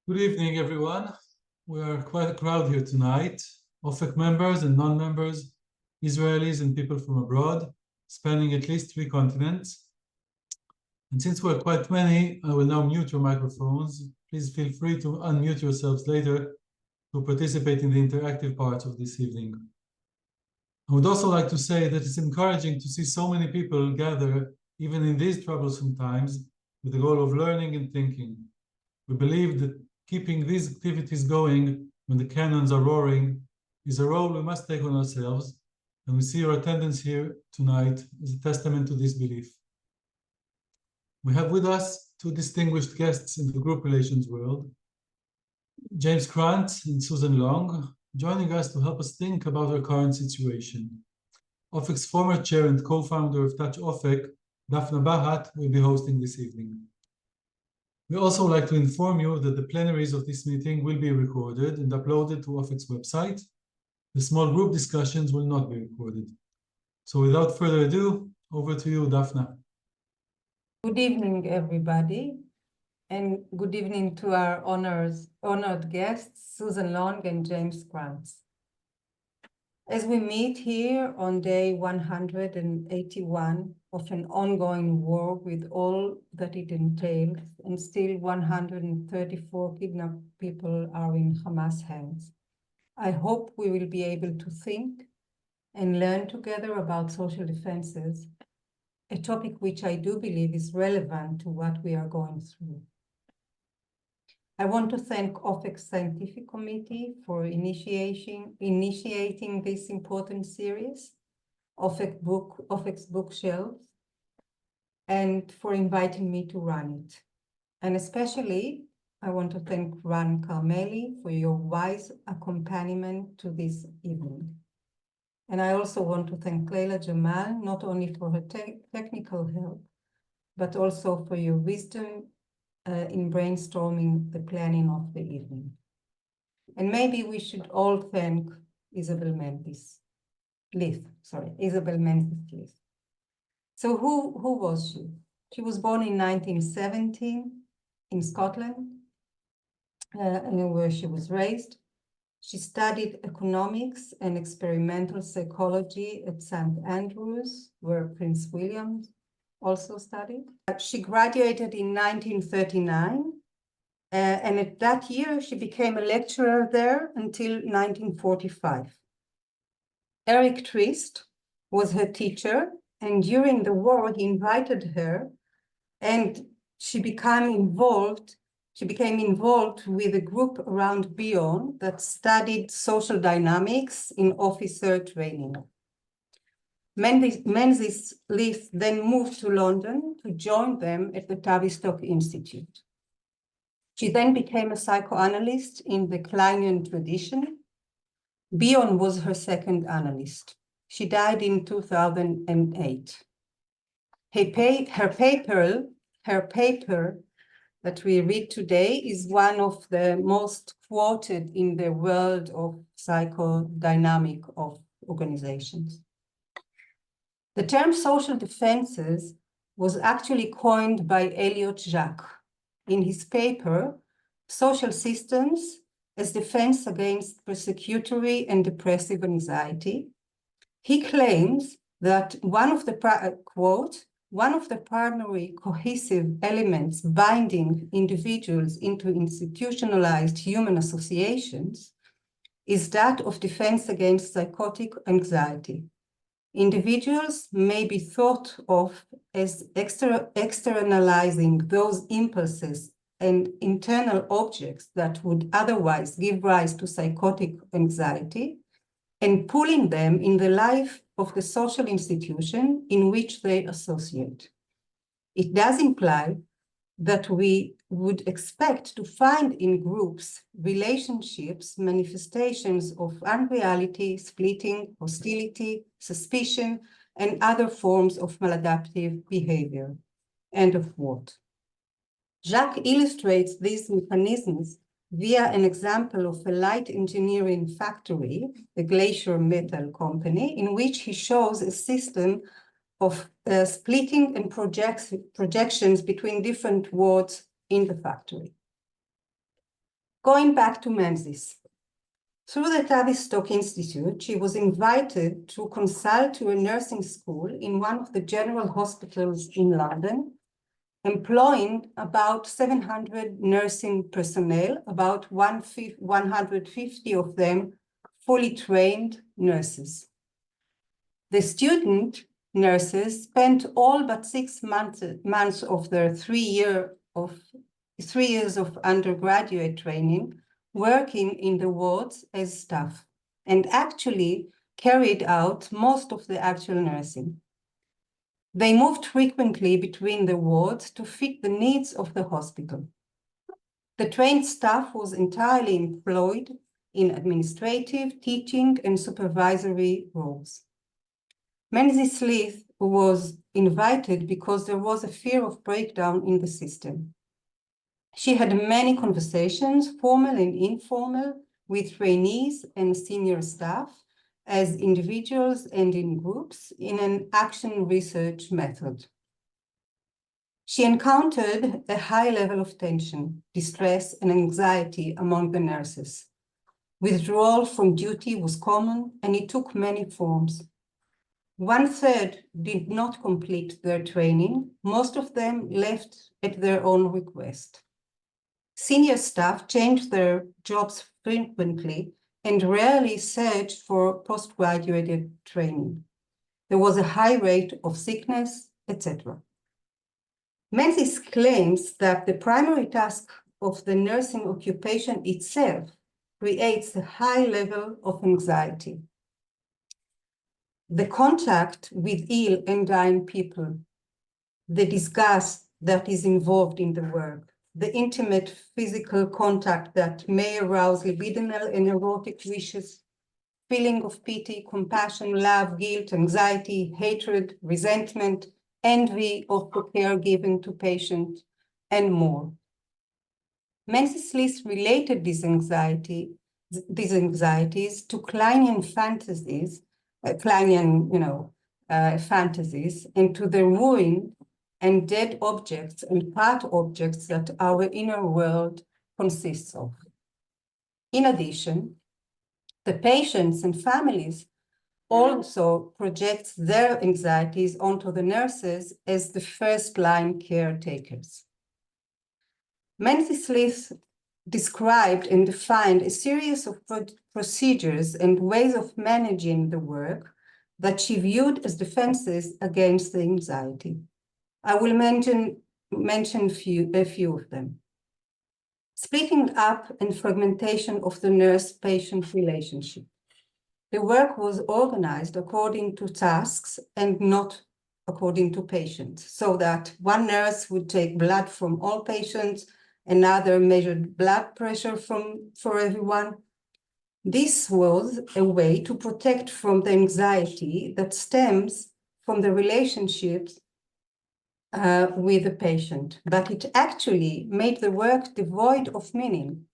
Good evening, everyone. We are quite a crowd here tonight. OFEC members and non-members, Israelis and people from abroad, spanning at least 3 continents. And since we're quite many, I will now mute your microphones. Please feel free to unmute yourselves later to participate in the interactive parts of this evening. I would also like to say that it's encouraging to see so many people gather, even in these troublesome times, with the goal of learning and thinking. We believe that keeping these activities going when the cannons are roaring is a role we must take on ourselves, and we see your attendance here tonight as a testament to this belief. We have with us 2 distinguished guests in the group relations world, James Cranz and Suzan Longg, joining us to help us think about our current situation. OFEC's former chair and co-founder of Touch OFEC, Dafna will be hosting this evening. We also like to inform you that the plenaries of this meeting will be recorded and uploaded to OFEC's website. The small group discussions will not be recorded. So without further ado, over to you, Dafna. Good evening, everybody, and good evening to our honored guests, Suzan Longg and James Cranz. As we meet here on day 181 of an ongoing war with all that it entails, and still 134 kidnapped people are in Hamas hands, I hope we will be able to think and learn together about social defenses, a topic which I do believe is relevant to what we are going through. I want to thank OFEC's Scientific Committee for initiating this important series, OFEC's bookshelves, and for inviting me to run it. And especially, I want to thank Kermali for your wise accompaniment to this evening. And I also want to thank Leila Jamal, not only for her technical help, but also for your wisdom in brainstorming the planning of the evening. And maybe we should all thank Isabel Menzis. So who was she? She was born in 1917 in Scotland, where she was raised. She studied economics and experimental psychology at St. Andrews, where Prince William also studied. She graduated in 1939, and at that year she became a lecturer there until 1945. Eric Trist was her teacher, and during the war he invited her, and she became involved with a group around Bion that studied social dynamics in officer training. Menzis then moved to London to join them at the Tavistock Institute. She then became a psychoanalyst in the Kleinian tradition. Bion was her second analyst. She died in 2008. Her paper that we read today is one of the most quoted in the world of psychodynamic of organizations. The term social defenses was actually coined by Eliot Jacques in his paper, Social Systems as Defense Against Persecutory and Depressive Anxiety. He claims that one of the primary cohesive elements binding individuals into institutionalized human associations is that of defense against psychotic anxiety. Individuals may be thought of as externalizing those impulses and internal objects that would otherwise give rise to psychotic anxiety and pulling them in the life of the social institution in which they associate. It does imply that we would expect to find in groups relationships, manifestations of unreality, splitting, hostility, suspicion, and other forms of maladaptive behavior. End of quote. Jacques illustrates these mechanisms via an example of a light engineering factory, the Glacier Metal Company, in which he shows a system of splitting and projections between different wards in the factory. Going back to Menzis. Through the Tavistock Institute, she was invited to consult to a nursing school in one of the general hospitals in London, employing about 700 nursing personnel, about 150 of them fully trained nurses. The student nurses spent all but 6 months of their 3 years of undergraduate training working in the wards as staff, and actually carried out most of the actual nursing. They moved frequently between the wards to fit the needs of the hospital. The trained staff was entirely employed in administrative, teaching, and supervisory roles. Menzis was invited because there was a fear of breakdown in the system. She had many conversations, formal and informal, with trainees and senior staff as individuals and in groups in an action research method. She encountered a high level of tension, distress, and anxiety among the nurses. Withdrawal from duty was common, and it took many forms. 1/3 did not complete their training. Most of them left at their own request. Senior staff changed their jobs frequently and rarely searched for postgraduate training. There was a high rate of sickness, etc. Menzis claims that the primary task of the nursing occupation itself creates a high level of anxiety. The contact with ill and dying people, the disgust that is involved in the work, the intimate physical contact that may arouse libidinal and erotic wishes, feeling of pity, compassion, love, guilt, anxiety, hatred, resentment, envy of the care given to patient, and more. Menzis related these anxieties to Kleinian fantasies, fantasies, and to the ruin and dead objects and part objects that our inner world consists of. In addition, the patients and families also project their anxieties onto the nurses as the first-line caretakers. Menzis described and defined a series of procedures and ways of managing the work that she viewed as defenses against the anxiety. I will mention a few of them. Splitting up and fragmentation of the nurse-patient relationship. The work was organized according to tasks and not according to patients, so that one nurse would take blood from all patients, another measured blood pressure for everyone. This was a way to protect from the anxiety that stems from the relationships with the patient, but it actually made the work devoid of meaning.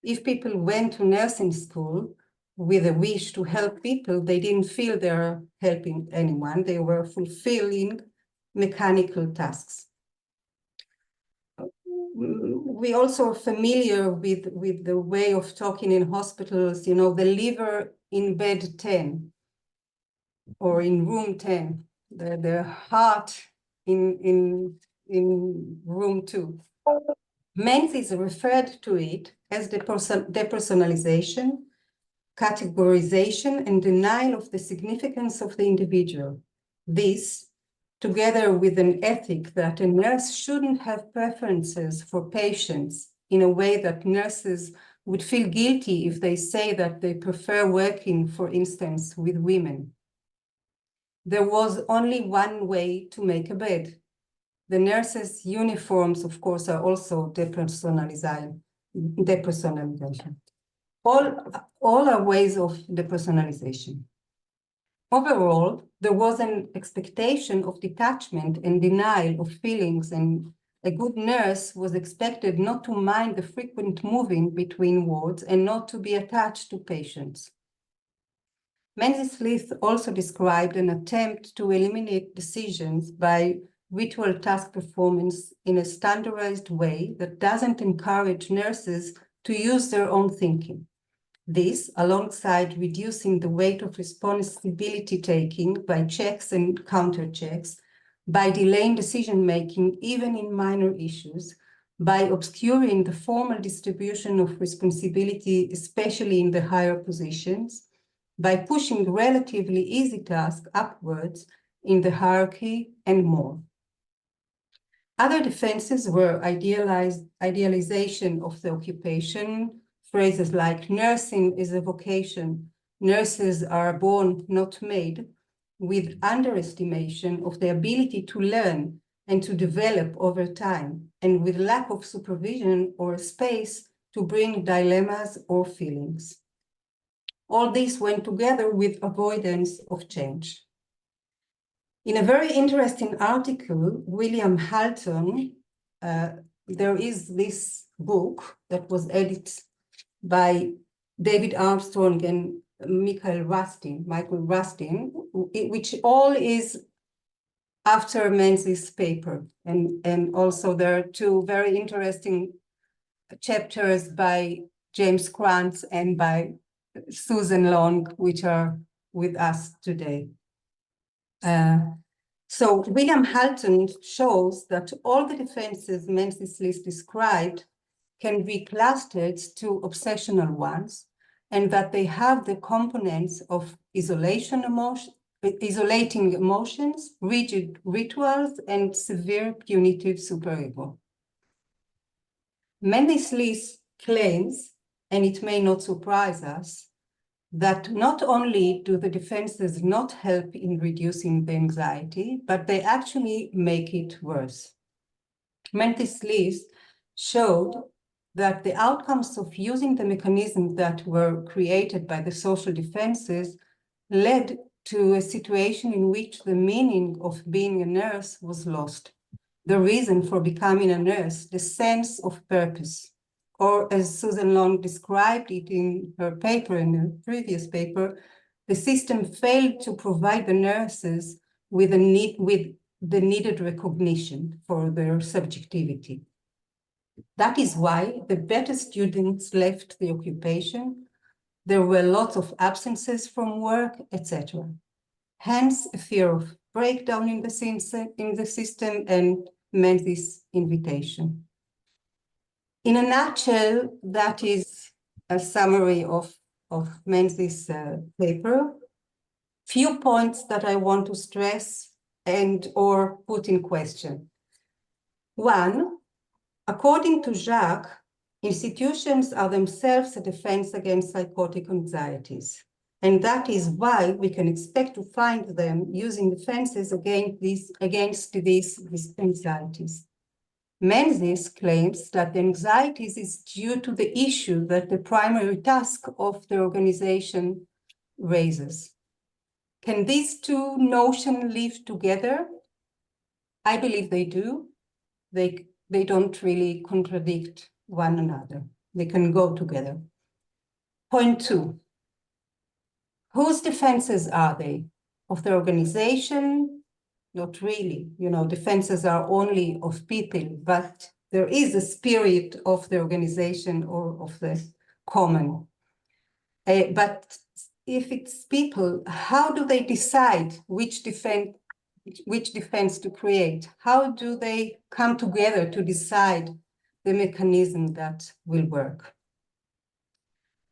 If people went to nursing school with a wish to help people, they didn't feel they're helping anyone. They were fulfilling mechanical tasks. We also are familiar with the way of talking in hospitals, the liver in bed 10 or in room 10, the heart in room 2. Menzis referred to it as depersonalization, categorization, and denial of the significance of the individual. This, together with an ethic that a nurse shouldn't have preferences for patients in a way that nurses would feel guilty if they say that they prefer working, for instance, with women. There was only one way to make a bed. The nurses' uniforms, of course, are also depersonalization. All are ways of depersonalization. Overall, there was an expectation of detachment and denial of feelings, and a good nurse was expected not to mind the frequent moving between wards and not to be attached to patients. Menzis also described an attempt to eliminate decisions by ritual task performance in a standardized way that doesn't encourage nurses to use their own thinking. This, alongside reducing the weight of responsibility taking by checks and counter-checks, by delaying decision-making even in minor issues, by obscuring the formal distribution of responsibility, especially in the higher positions, by pushing relatively easy tasks upwards in the hierarchy, and more. Other defenses were idealization of the occupation, phrases like nursing is a vocation, nurses are born, not made, with underestimation of the ability to learn and to develop over time, and with lack of supervision or space to bring dilemmas or feelings. All this went together with avoidance of change. In a very interesting article, William Halton, there is this book that was edited by David Armstrong and Michael Rustin, which all is after Menzis' paper. And also there are two very interesting chapters by James Crantz and by Suzan Longg, which are with us today. So William Halton shows that all the defenses Menzis list described can be clustered to obsessional ones, and that they have the components of isolating emotions, rigid rituals, and severe punitive superego. Menzis list claims, and it may not surprise us, that not only do the defenses not help in reducing the anxiety, but they actually make it worse. Menzis list showed that the outcomes of using the mechanisms that were created by the social defenses led to a situation in which the meaning of being a nurse was lost. The reason for becoming a nurse, the sense of purpose, or as Suzan Longg described it in her paper, in the previous paper, the system failed to provide the nurses with the needed recognition for their subjectivity. That is why the better students left the occupation. There were lots of absences from work, etc. Hence, a fear of breakdown in the system and Menzis' invitation. In a nutshell, that is a summary of Menzis' paper. Few points that I want to stress and or put in question. One, according to Jacques, institutions are themselves a defense against psychotic anxieties. And that is why we can expect to find them using defenses against these anxieties. Menzis claims that the anxieties is due to the issue that the primary task of the organization raises. Can these two notions live together? I believe they do. They don't really contradict one another. They can go together. Point two, whose defenses are they? Of the organization? Not really. Defenses are only of people, but there is a spirit of the organization or of the common. But if it's people, how do they decide which defense to create? How do they come together to decide the mechanism that will work?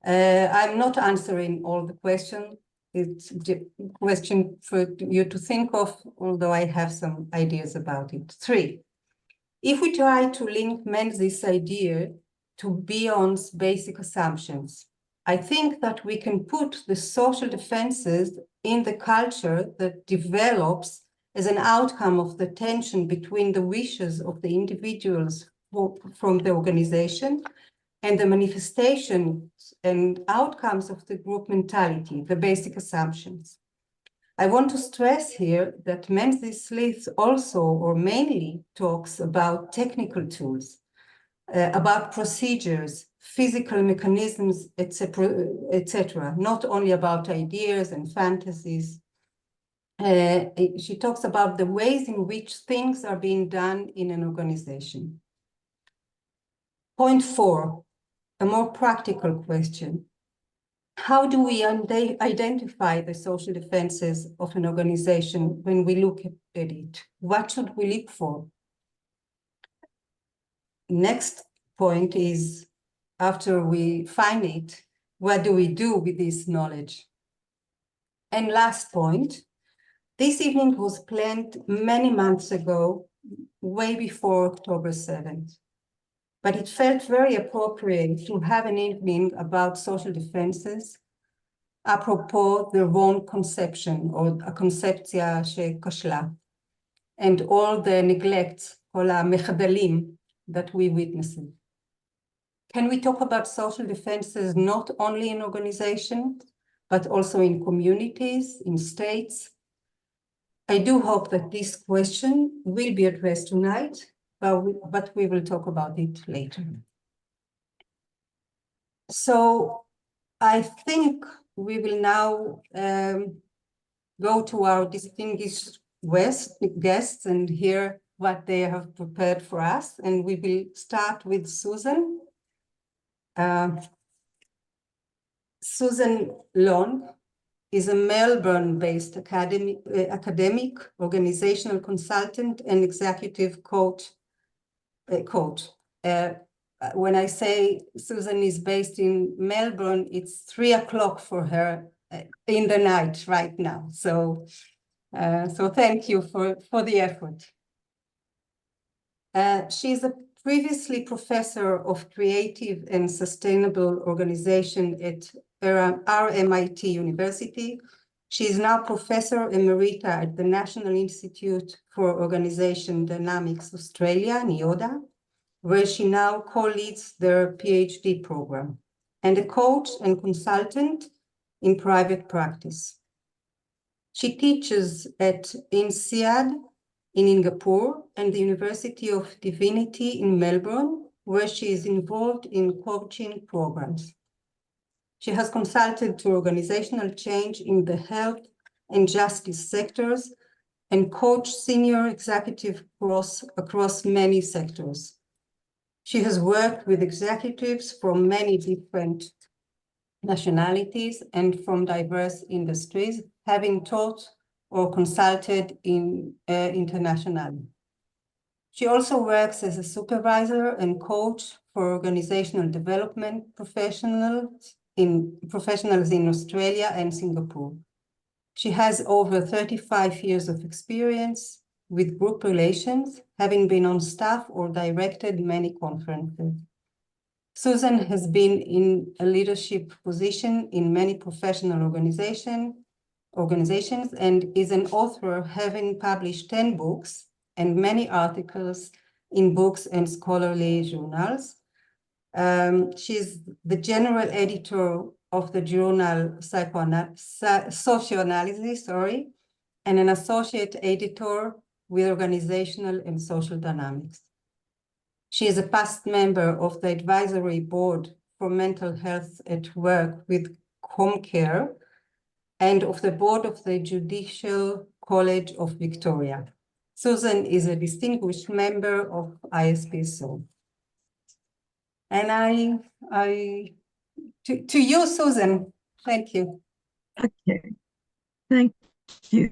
I'm not answering all the questions. It's a question for you to think of, although I have some ideas about it. Three, if we try to link Menzis' idea to Bion's basic assumptions, I think that we can put the social defenses in the culture that develops as an outcome of the tension between the wishes of the individuals from the organization and the manifestations and outcomes of the group mentality, the basic assumptions. I want to stress here that Menzis list also or mainly talks about technical tools, about procedures, physical mechanisms, etc., not only about ideas and fantasies. She talks about the ways in which things are being done in an organization. Point four, a more practical question. How do we identify the social defenses of an organization when we look at it? What should we look for? Next point is, after we find it, what do we do with this knowledge? And last point, this evening was planned many months ago, way before October 7th. But it felt very appropriate to have an evening about social defenses, apropos the wrong conception, or הקונספציה שכשלה, and all the neglects, כל המחדלים that we witnessed. Can we talk about social defenses not only in organizations, but also in communities, in states? I do hope that this question will be addressed tonight, but we will talk about it later. So I think we will now go to our distinguished guests and hear what they have prepared for us. And we will start with Suzan. Suzan Long is a Melbourne-based academic, organizational consultant, and executive coach. When I say Suzan is based in Melbourne, it's 3 o'clock for her in the night right now. So thank you for the effort. She's a previously professor of creative and sustainable organization at RMIT University. She is now Professor Emerita at the National Institute for Organization Dynamics Australia, NIODA, where she now co-leads their PhD program, and a coach and consultant in private practice. She teaches at INSEAD in Singapore and the University of Divinity in Melbourne, where she is involved in coaching programs. She has consulted to organizational change in the health and justice sectors and coached senior executives across many sectors. She has worked with executives from many different nationalities and from diverse industries, having taught or consulted internationally. She also works as a supervisor and coach for organizational development professionals in Australia and Singapore. She has over 35 years of experience with group relations, having been on staff or directed many conferences. Suzan has been in a leadership position in many professional organizations and is an author, having published 10 books and many articles in books and scholarly journals. She's the general editor of the journal Socioanalysis, and an associate editor with organizational and social dynamics. She is a past member of the advisory board for mental health at work with home care and of the board of the Judicial College of Victoria. Suzan is a distinguished member of ISPSO. And to you, Suzan, thank you. Okay, thank you.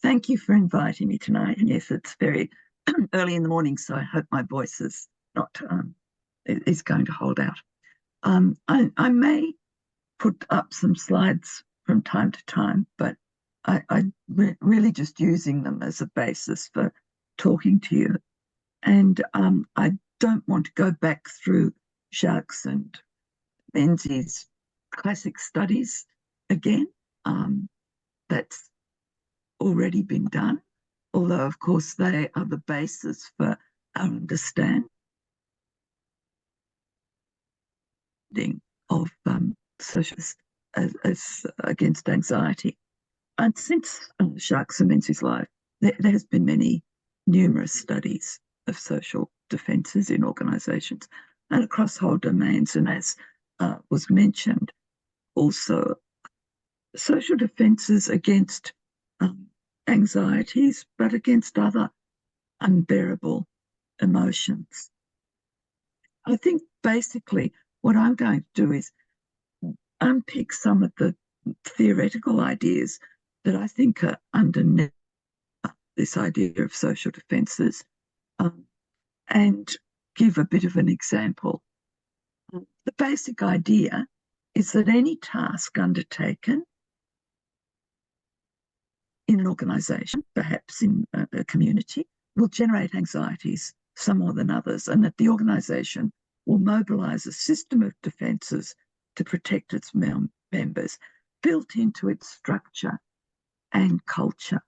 Thank you for inviting me tonight. And yes, it's very early in the morning, so I hope my voice is not is going to hold out. I may put up some slides from time to time, but I'm really just using them as a basis for talking to you. And I don't want to go back through Jacques and Menzie's classic studies again. That's already been done, although of course they are the basis for our understanding of socialists as against anxiety. And since Jacques and Menzie's life, there has been numerous studies of social defences in organisations and across whole domains. And as was mentioned, also social defences against anxieties, but against other unbearable emotions. I think basically what I'm going to do is unpick some of the theoretical ideas that I think are underneath this idea of social defences, and give a bit of an example. The basic idea is that any task undertaken in an organisation, perhaps in a community, will generate anxieties, some more than others, and that the organisation will mobilise a system of defences to protect its members, built into its structure and culture.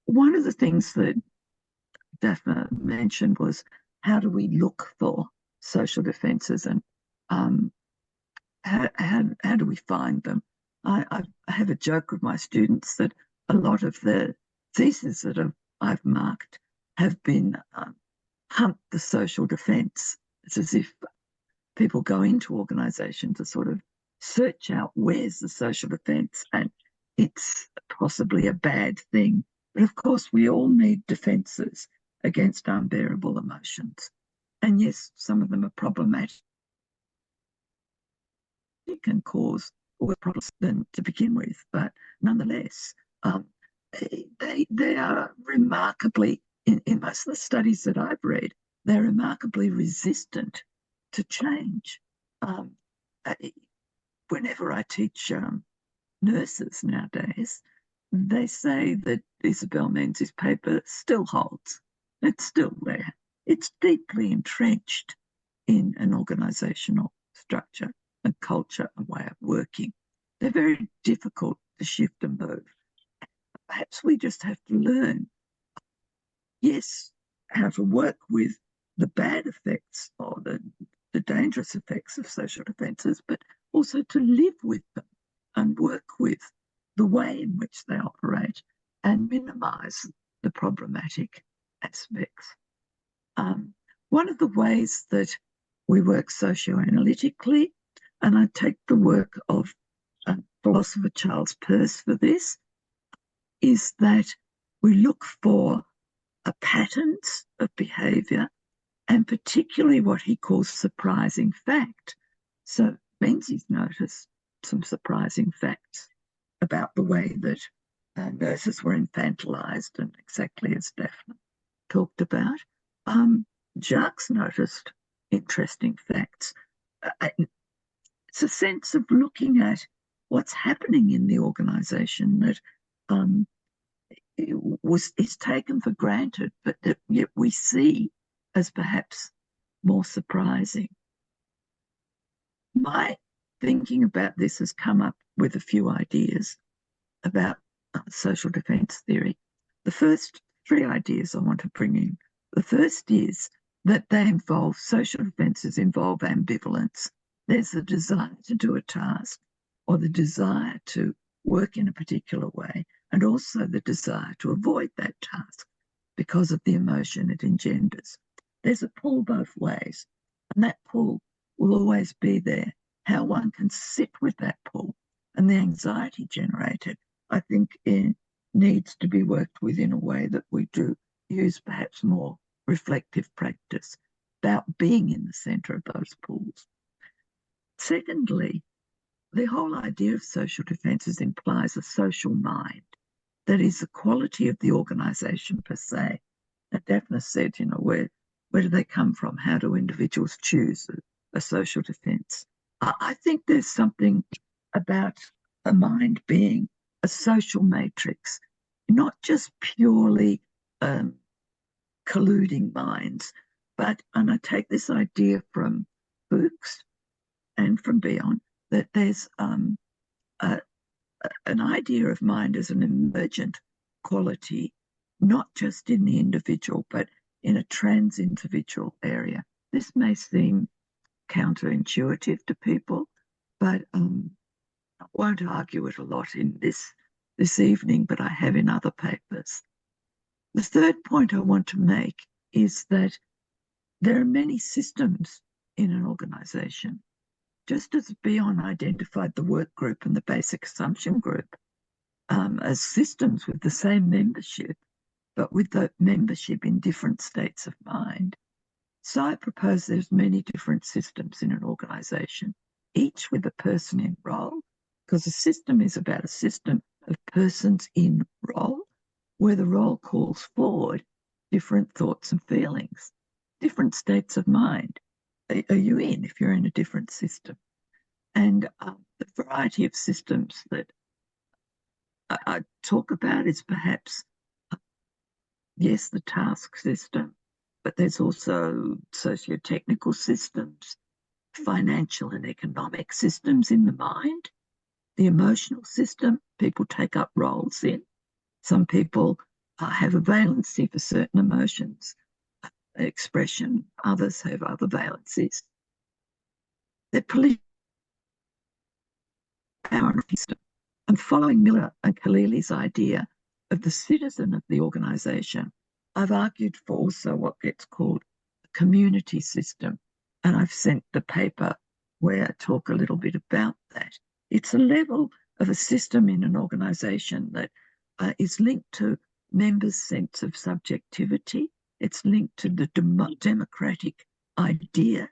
One of the things that Daphnna mentioned was, how do we look for social defences, and how do we find them? I have a joke with my students that a lot of the theses that I've marked have been hunt the social defence. It's as if people go into organisations to sort of search out where's the social defence, and it's possibly a bad thing. But of course, we all need defences against unbearable emotions. And yes, some of them are problematic and cause more problems than to begin with, but nonetheless, they are remarkably, in most of the studies that I've read, they're remarkably resistant to change. Whenever I teach nurses nowadays, they say that Isobel Menz's paper still holds. It's still there. It's deeply entrenched in an organisational structure and culture and way of working. They're very difficult to shift and move. Perhaps we just have to learn, yes, how to work with the bad effects or the dangerous effects of social defences, but also to live with them and work with the way in which they operate and minimise the problematic aspects. One of the ways that we work socioanalytically, and I take the work of philosopher Charles Peirce for this, is that we look for patterns of behaviour, and particularly what he calls surprising fact. So Menzies noticed some surprising facts about the way that nurses were infantilised, and exactly as Daphnna talked about. Jacques noticed interesting facts. It's a sense of looking at what's happening in the organisation that is taken for granted, but that yet we see as perhaps more surprising. My thinking about this has come up with a few ideas about social defence theory. The first three ideas I want to bring in. The first is that social defences involve ambivalence. There's the desire to do a task or the desire to work in a particular way, and also the desire to avoid that task because of the emotion it engenders. There's a pull both ways, and that pull will always be there. How one can sit with that pull and the anxiety generated, I think it needs to be worked with in a way that we do use perhaps more reflective practice about being in the centre of those pulls. Secondly, the whole idea of social defences implies a social mind that is the quality of the organisation per se. And Daphnna said, where do they come from? How do individuals choose a social defence? I think there's something about a mind being a social matrix, not just purely colluding minds, and I take this idea from Fuchs and from Bion, that there's an idea of mind as an emergent quality, not just in the individual, but in a trans-individual area. This may seem counterintuitive to people, but I won't argue it a lot in this evening, but I have in other papers. The third point I want to make is that there are many systems in an organisation. Just as Bion identified the work group and the basic assumption group as systems with the same membership, but with the membership in different states of mind, So I propose there's many different systems in an organisation, each with a person in role, because a system is about a system of persons in role, where the role calls forward different thoughts and feelings, different states of mind are you in if you're in a different system. And the variety of systems that I talk about is perhaps, yes, the task system, but there's also socio-technical systems, financial and economic systems in the mind, the emotional system, people take up roles in. Some people have a valency for certain emotions, expression, others have other valencies. They're political power and system. And following Miller and Khalili's idea of the citizen of the organisation, I've argued for also what gets called a community system. And I've sent the paper where I talk a little bit about that. It's a level of a system in an organisation that is linked to members' sense of subjectivity. It's linked to the democratic idea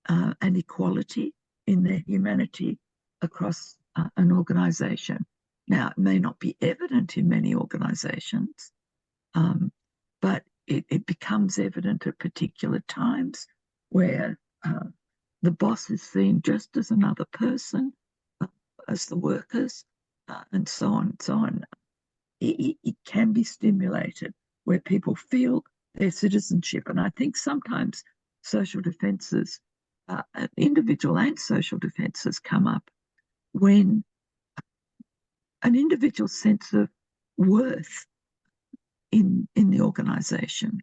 and equality in their humanity across an organisation. Now, it may not be evident in many organisations, but it becomes evident at particular times where the boss is seen just as another person, as the workers, and so on and so on. It can be stimulated where people feel their citizenship. And I think sometimes social defences, individual and social defences, come up when an individual sense of worth in the organisation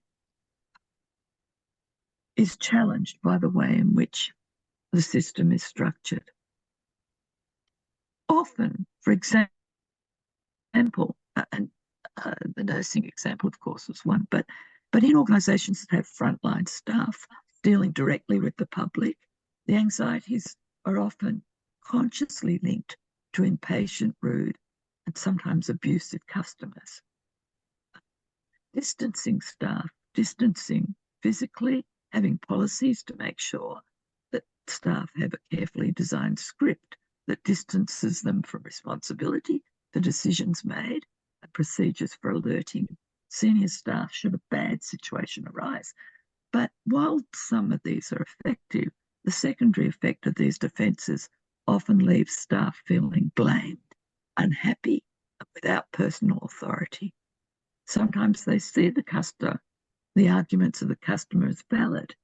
is challenged by the way in which the system is structured. Often, for example, and the nursing example, of course, was one, but in organisations that have frontline staff dealing directly with the public, the anxieties are often consciously linked to impatient, rude, and sometimes abusive customers. Distancing staff, distancing physically, having policies to make sure that staff have a carefully designed script that distances them from responsibility for decisions made and procedures for alerting senior staff should a bad situation arise. But while some of these are effective, the secondary effect of these defences often leaves staff feeling blamed, unhappy, and without personal authority. Sometimes they see the arguments of the customer as valid,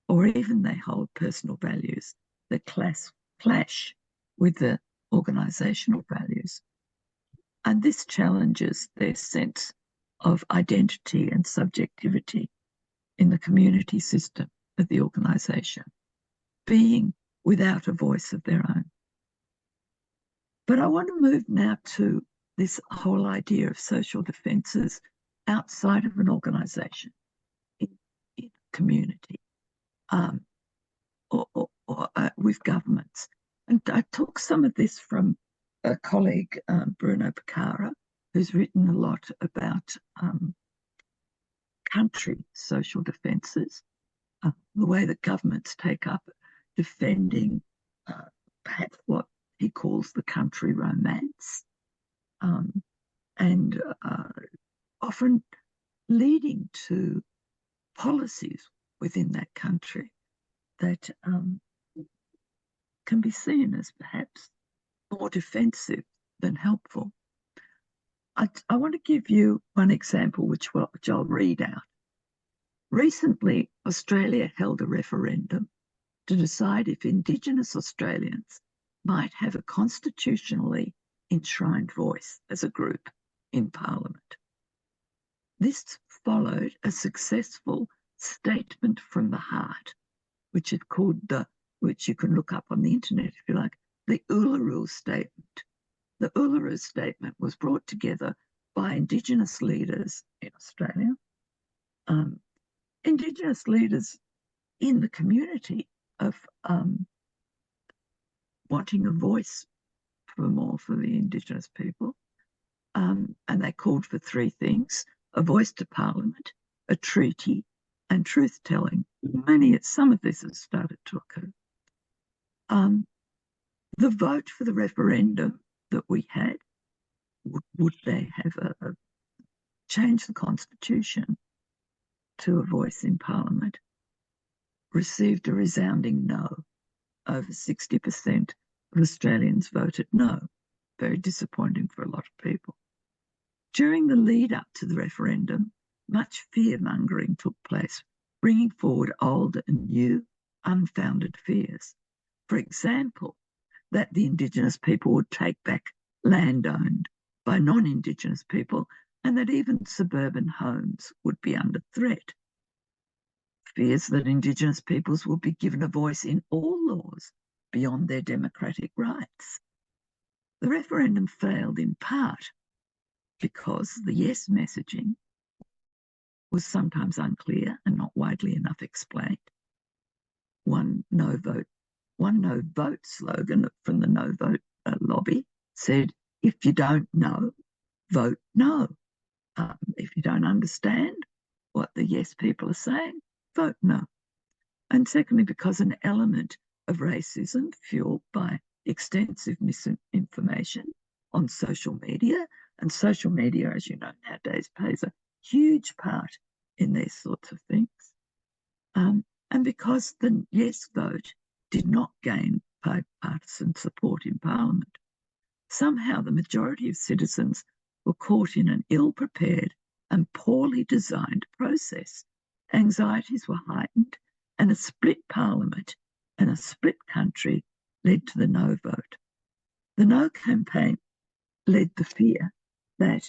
or even they hold personal values that clash with the organisational values. And this challenges their sense of identity and subjectivity in the community system of the organisation, being without a voice of their own. But I want to move now to this whole idea of social defences outside of an organisation, in a community, or with governments. And I took some of this from a colleague, Bruno Picara, who's written a lot about country social defences, the way that governments take up defending perhaps what he calls the country romance, and often leading to policies within that country that can be seen as perhaps more defensive than helpful. I want to give you one example which I'll read out. Recently, Australia held a referendum to decide if Indigenous Australians might have a constitutionally enshrined voice as a group in Parliament. This followed a successful statement from the heart, which is called which you can look up on the internet if you like, the Uluru Statement. The Uluru Statement was brought together by Indigenous leaders in Australia, Indigenous leaders in the community of wanting a voice for the Indigenous people. And they called for three things: a voice to Parliament, a treaty, and truth-telling. Some of this has started to occur. The vote for the referendum that we had, would they have change the constitution to a voice in Parliament, received a resounding no. Over 60% of Australians voted no. Very disappointing for a lot of people. During the lead up to the referendum, much fear-mongering took place, bringing forward old and new, unfounded fears. For example, that the Indigenous people would take back land owned by non-Indigenous people, and that even suburban homes would be under threat. Fears that Indigenous peoples would be given a voice in all laws beyond their democratic rights. The referendum failed in part because the yes messaging was sometimes unclear and not widely enough explained. One no vote slogan from the no vote lobby said, if you don't know, vote no. If you don't understand what the yes people are saying, vote no. And secondly, because an element of racism fueled by extensive misinformation on social media, and social media, as you know, nowadays plays a huge part in these sorts of things. And because the yes vote did not gain bipartisan support in Parliament, somehow the majority of citizens were caught in an ill-prepared and poorly designed process. Anxieties were heightened, and a split Parliament and a split country led to the no vote. The no campaign led the fear that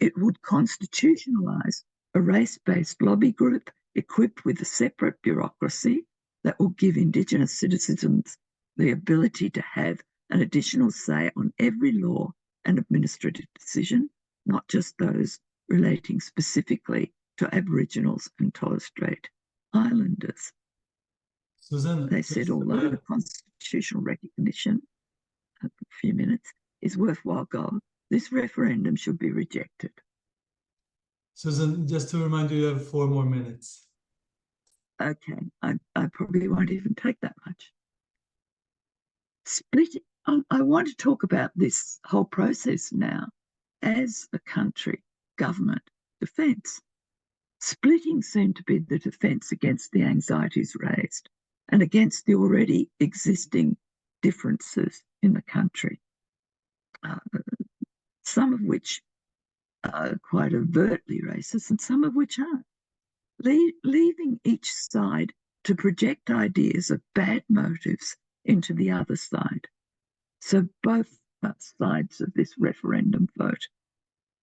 it would constitutionalise a race-based lobby group equipped with a separate bureaucracy that will give Indigenous citizens the ability to have an additional say on every law and administrative decision, not just those relating specifically to Aboriginals and Torres Strait Islanders. Suzanne, they said, although the constitutional recognition, a few minutes, is worthwhile goal, this referendum should be rejected. Suzanne, just to remind you, you have 4 more minutes. Okay, I probably won't even take that much. Splitting. I want to talk about this whole process now as a country, government, defence. Splitting seemed to be the defence against the anxieties raised and against the already existing differences in the country, some of which are quite overtly racist and some of which aren't. Leaving each side to project ideas of bad motives into the other side. So both sides of this referendum vote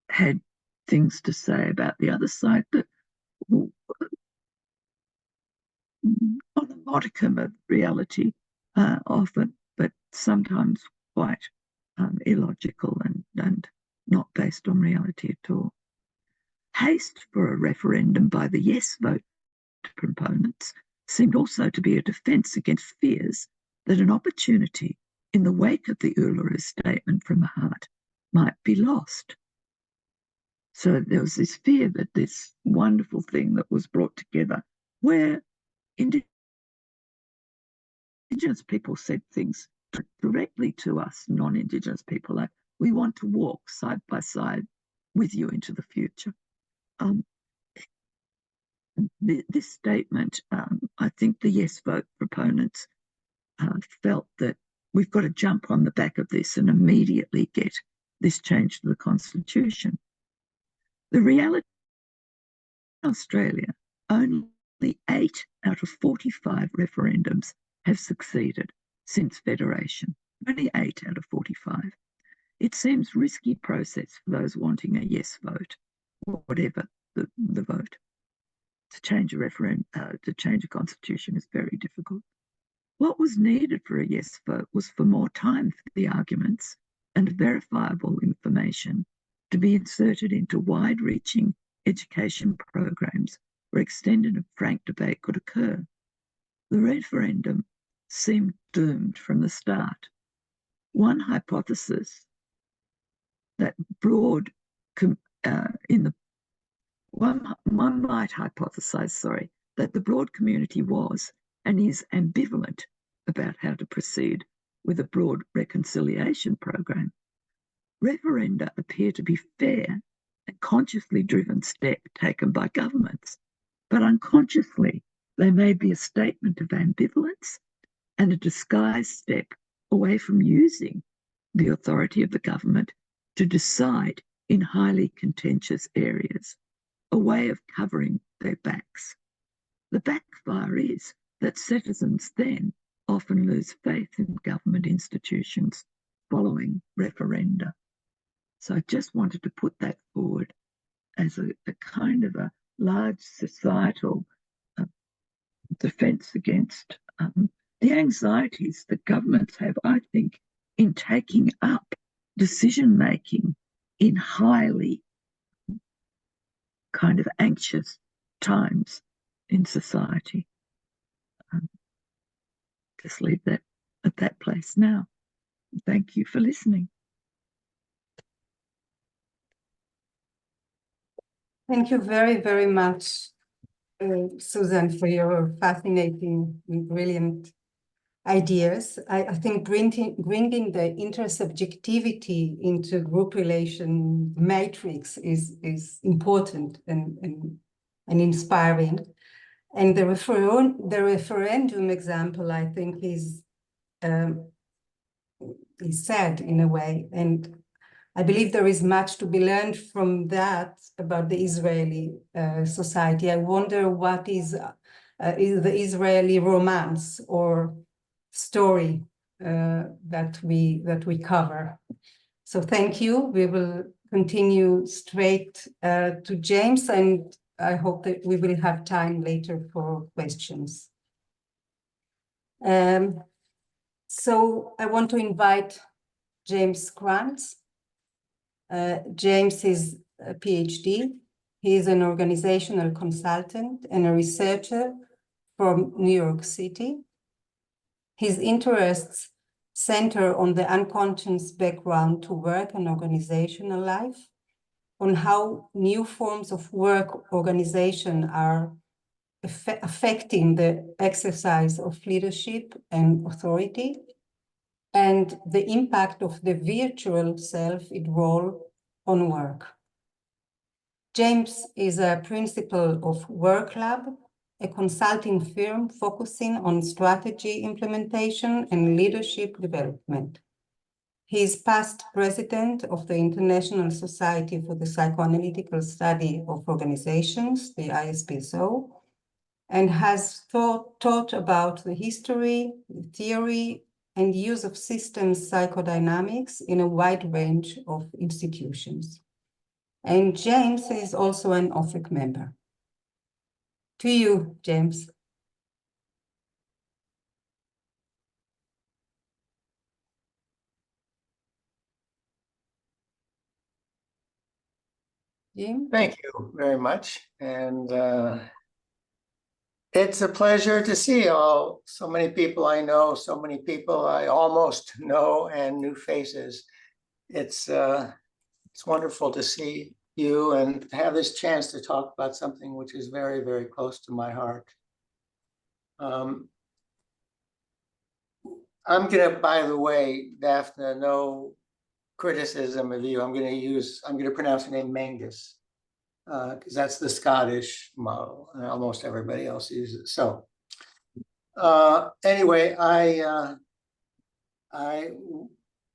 had things to say about the other side that on a modicum of reality often, but sometimes quite illogical and not based on reality at all. Haste for a referendum by the yes vote proponents seemed also to be a defence against fears that an opportunity in the wake of the Uluru Statement from the Heart might be lost. So there was this fear that this wonderful thing that was brought together where Indigenous people said things directly to us non-Indigenous people, like, we want to walk side by side with you into the future. This statement, I think the yes vote proponents felt that we've got to jump on the back of this and immediately get this change to the Constitution. The reality in Australia, only 8 out of 45 referendums have succeeded since Federation. Only 8 out of 45. It seems a risky process for those wanting a yes vote, or whatever the vote. To change a referendum, to change a constitution is very difficult. What was needed for a yes vote was for more time for the arguments and verifiable information to be inserted into wide-reaching education programs where extended and frank debate could occur. The referendum seemed doomed from the start. One hypothesis that broad in the One might hypothesize, that the broad community was and is ambivalent about how to proceed with a broad reconciliation program. Referenda appear to be fair and consciously driven step taken by governments, but unconsciously they may be a statement of ambivalence and a disguised step away from using the authority of the government to decide in highly contentious areas, a way of covering their backs. The backfire is that citizens then often lose faith in government institutions following referenda. So I just wanted to put that forward as a kind of a large societal defence against the anxieties that governments have, I think, in taking up decision-making in highly kind of anxious times in society. Just leave that at that place now. Thank you for listening. Thank you very, very much, Suzanne, for your fascinating and brilliant ideas. I think bringing the intersubjectivity into group relation matrix is important and inspiring. And the referendum example, I think, is sad in a way. And I believe there is much to be learned from that about the Israeli society. I wonder what is the Israeli romance or story that we cover. So thank you. We will continue straight to James, and I hope that we will have time later for questions. So I want to invite James Kranz. James is a PhD. He is an organizational consultant and a researcher from New York City. His interests center on the unconscious background to work and organizational life, on how new forms of work organization are affecting the exercise of leadership and authority, and the impact of the virtual self role on work. James is a principal of Work Lab, a consulting firm focusing on strategy implementation and leadership development. He is past president of the International Society for the Psychoanalytical Study of Organizations, the ISPSO, and has taught about the history, the theory, and use of systems psychodynamics in a wide range of institutions. And James is also an OFIC member. To you, James. Jim? Thank you very much. And it's a pleasure to see so many people I know, so many people I almost know, and new faces. It's wonderful to see you and have this chance to talk about something which is very, very close to my heart. I'm gonna, by the way, Dafna, no criticism of you. I'm gonna pronounce the name Mangus, because that's the Scottish model, and almost everybody else uses it. So anyway,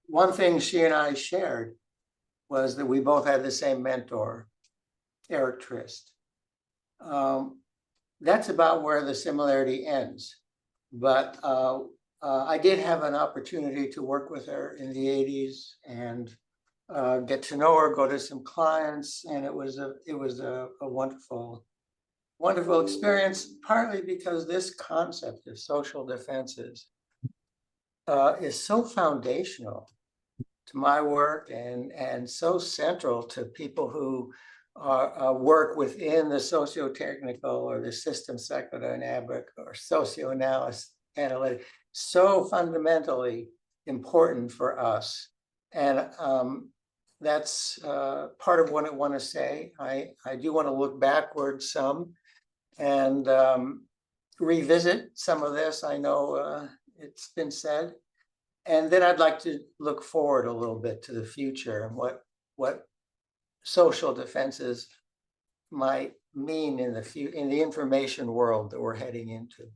one thing she and I shared was that we both had the same mentor, Eric Trist. That's about where the similarity ends. But I did have an opportunity to work with her in the 80s and get to know her, go to some clients, and it was a wonderful, wonderful experience, partly because this concept of social defenses is so foundational to my work and so central to people who work within the socio-technical or the system psychodynamic or socioanalytic, so fundamentally important for us. And that's part of what I want to say. I do want to look backwards some and revisit some of this. I know it's been said. And then I'd like to look forward a little bit to the future and what social defenses might mean in the information world that we're heading into.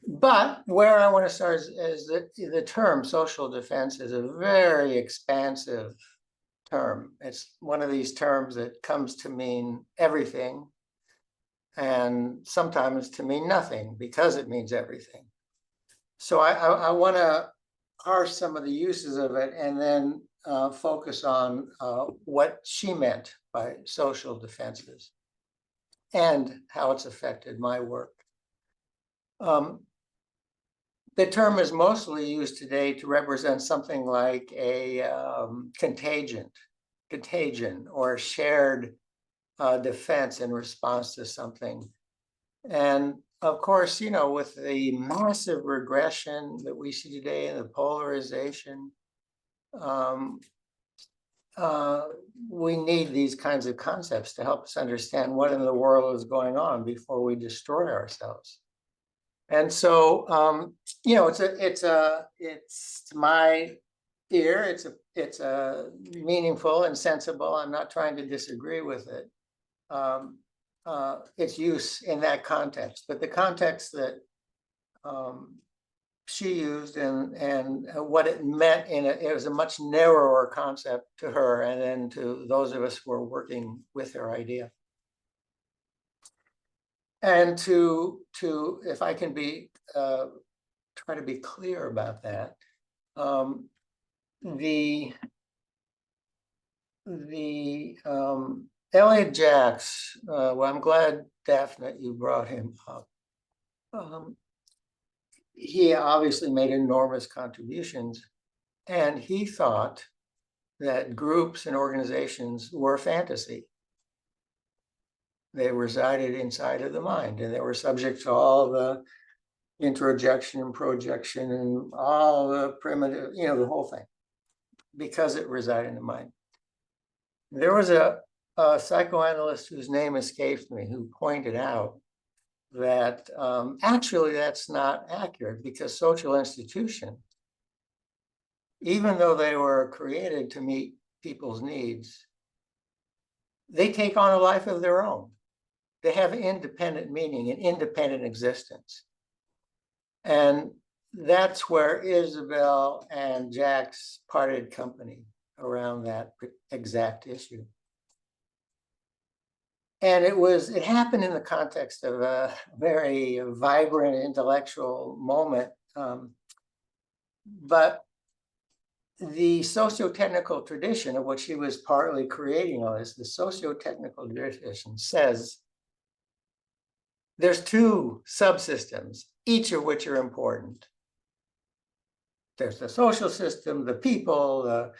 But where I want to start is the term social defense is a very expansive term. It's one of these terms that comes to mean everything and sometimes to mean nothing because it means everything. So I want to parse some of the uses of it and then focus on what she meant by social defenses and how it's affected my work. The term is mostly used today to represent something like a contagion or shared defense in response to something. And of course, you know, with the massive regression that we see today and the polarization, we need these kinds of concepts to help us understand what in the world is going on before we destroy ourselves. And so, you know, it's to my ear, it's a meaningful and sensible. I'm not trying to disagree with it. Its use in that context, but the context that she used and what it meant it was a much narrower concept to her and then to those of us who are working with her idea. And to if I can be try to be clear about that, Elliot Jacks, well, I'm glad, Daphnah, you brought him up. He obviously made enormous contributions, and he thought that groups and organizations were fantasy. They resided inside of the mind, and they were subject to all the introjection and projection and all the primitive, you know, the whole thing, because it resided in the mind. There was a psychoanalyst whose name escapes me who pointed out that actually that's not accurate because social institutions, even though they were created to meet people's needs, they take on a life of their own. They have independent meaning and independent existence. And that's where Isabel and Jack's parted company around that exact issue. And it happened in the context of a very vibrant intellectual moment. But the socio-technical tradition of which he was partly creating all this, the socio-technical tradition says there's two subsystems, each of which are important. There's the social system, the people,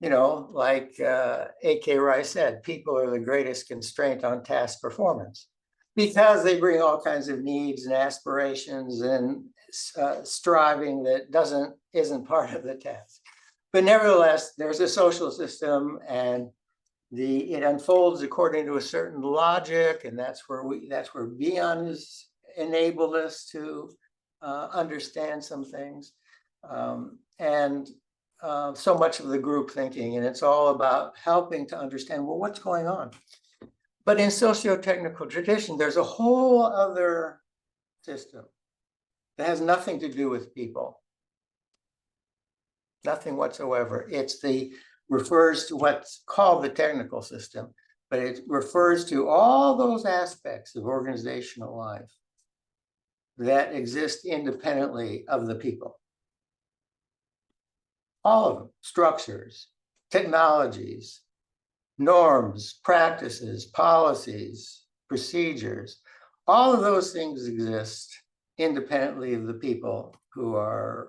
you know, like A.K. Rice said, people are the greatest constraint on task performance because they bring all kinds of needs and aspirations and striving that isn't part of the task. But nevertheless, there's a social system and it unfolds according to a certain logic, and that's where Bion has enabled us to understand some things. So much of the group thinking, and it's all about helping to understand, well, what's going on? But in socio-technical tradition, there's a whole other system that has nothing to do with people. Nothing whatsoever. Refers to what's called the technical system, but it refers to all those aspects of organizational life that exist independently of the people. All of them, structures, technologies, norms, practices, policies, procedures, all of those things exist independently of the people who are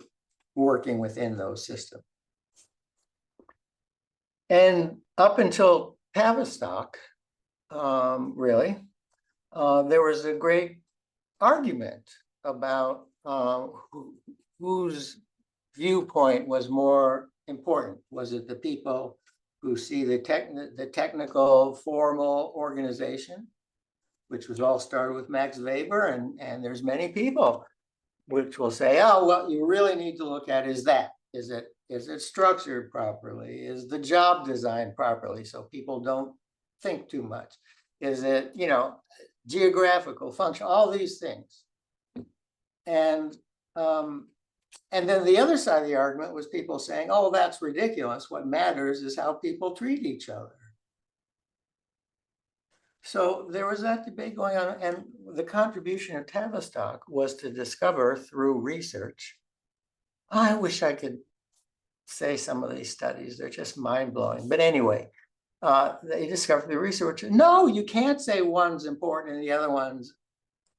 working within those systems. And up until Tavistock, really, there was a great argument about whose viewpoint was more important? Was it the people who see the technical formal organization, which was all started with Max Weber, and there's many people which will say, oh, what you really need to look at is that. Is it structured properly? Is the job designed properly so people don't think too much? Is it, geographical function, all these things. And then the other side of the argument was people saying, oh, that's ridiculous. What matters is how people treat each other. So there was that debate going on, and the contribution of Tavistock was to discover through research. I wish I could say some of these studies, they're just mind-blowing. But anyway, they discovered the research. No, you can't say one's important and the other one's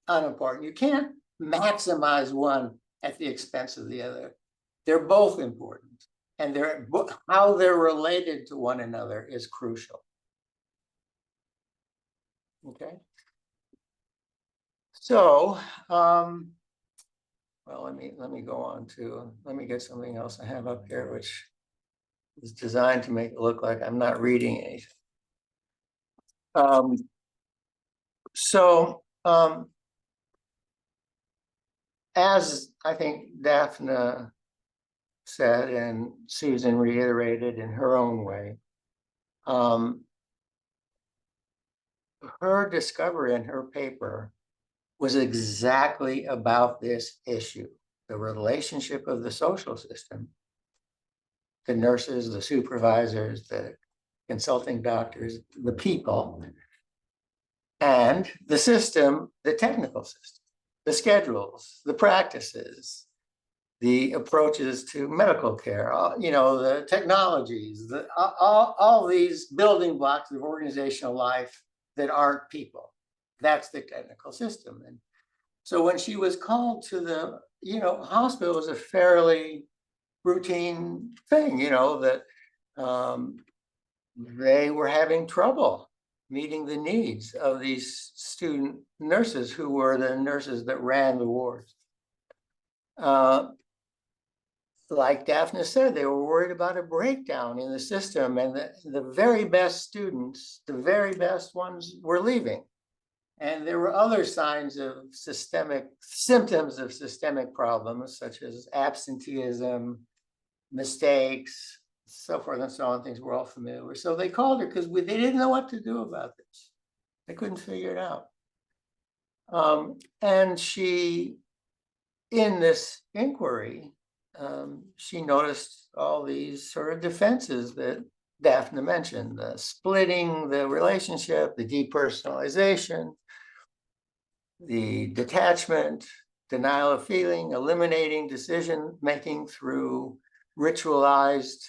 unimportant. You can't maximize one at the expense of the other. They're both important, and how they're related to one another is crucial. Okay. So, well, let me go on to, let me get something else I have up here, which is designed to make it look like I'm not reading anything. As I think Dafna said, and Suzan reiterated in her own way, her discovery in her paper was exactly about this issue, the relationship of the social system, the nurses, the supervisors, the consulting doctors, the people, and the system, the technical system, the schedules, the practices, the approaches to medical care, the technologies, all these building blocks of organizational life that aren't people. That's the technical system. And so when she was called to the, hospital, was a fairly routine thing, that they were having trouble meeting the needs of these student nurses who were the nurses that ran the wards. Like Dafna said, they were worried about a breakdown in the system, and the very best students, the very best ones, were leaving. And there were other signs of symptoms of systemic problems, such as absenteeism, mistakes, so forth and so on, things we're all familiar with. So they called her because they didn't know what to do about this. They couldn't figure it out. And she, in this inquiry, she noticed all these sort of defenses that Dafna mentioned, the splitting the relationship, the depersonalization, the detachment, denial of feeling, eliminating decision-making through ritualized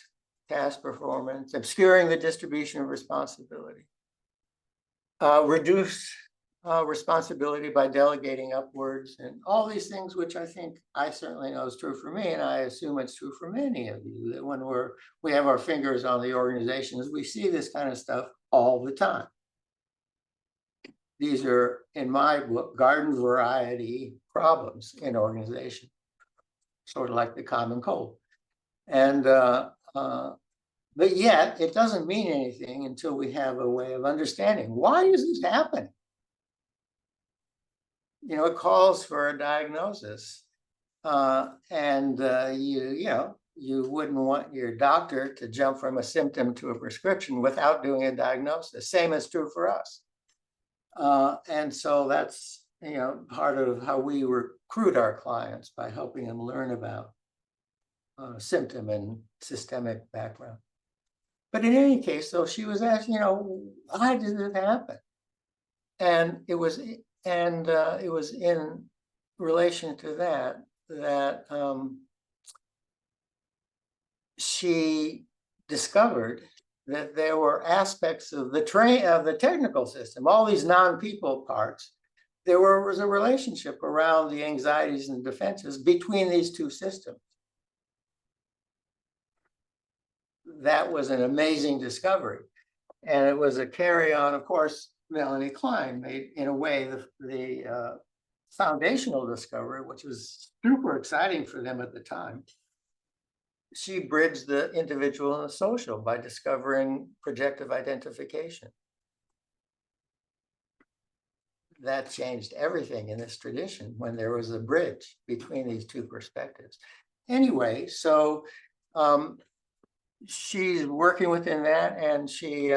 task performance, obscuring the distribution of responsibility, reduce responsibility by delegating upwards, and all these things, which I think I certainly know is true for me, and I assume it's true for many of you, that when we have our fingers on the organizations, we see this kind of stuff all the time. These are, in my book, garden variety problems in organization, sort of like the common cold. And but yet it doesn't mean anything until we have a way of understanding, why is this happening? It calls for a diagnosis, and you wouldn't want your doctor to jump from a symptom to a prescription without doing a diagnosis. Same is true for us. And so that's, part of how we recruit our clients, by helping them learn about symptom and systemic background. But in any case, so she was asking, why did it happen? And it was in relation to that she discovered that there were aspects of the technical system, all these non-people parts. There was a relationship around the anxieties and defenses between these two systems. That was an amazing discovery, and it was a carry-on. Of course, Melanie Klein made, in a way, the foundational discovery, which was super exciting for them at the time. she bridged the individual and the social by discovering projective identification. That changed everything in this tradition when there was a bridge between these two perspectives. Anyway, so she's working within that, and she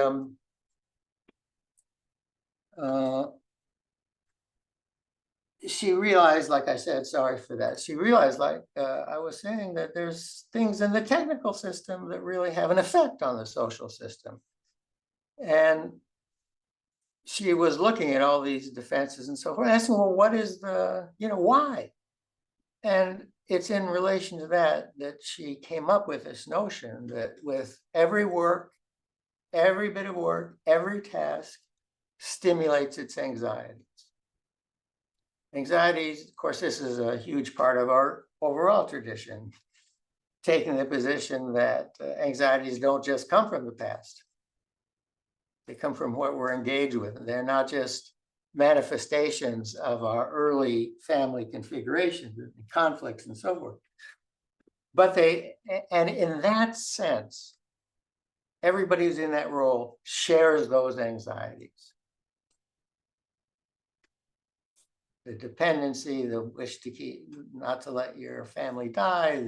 realized, like I said, sorry for that, she realized, like I was saying, that there's things in the technical system that really have an effect on the social system. And she was looking at all these defenses and so forth, asking, well, what is the, why? And it's in relation to that she came up with this notion that with every work, every bit of work, every task stimulates its anxieties. Anxieties, of course, this is a huge part of our overall tradition, taking the position that anxieties don't just come from the past. They come from what we're engaged with. They're not just manifestations of our early family configurations, conflicts, and so forth. But and in that sense, everybody who's in that role shares those anxieties. The dependency, the wish to keep, not to let your family die,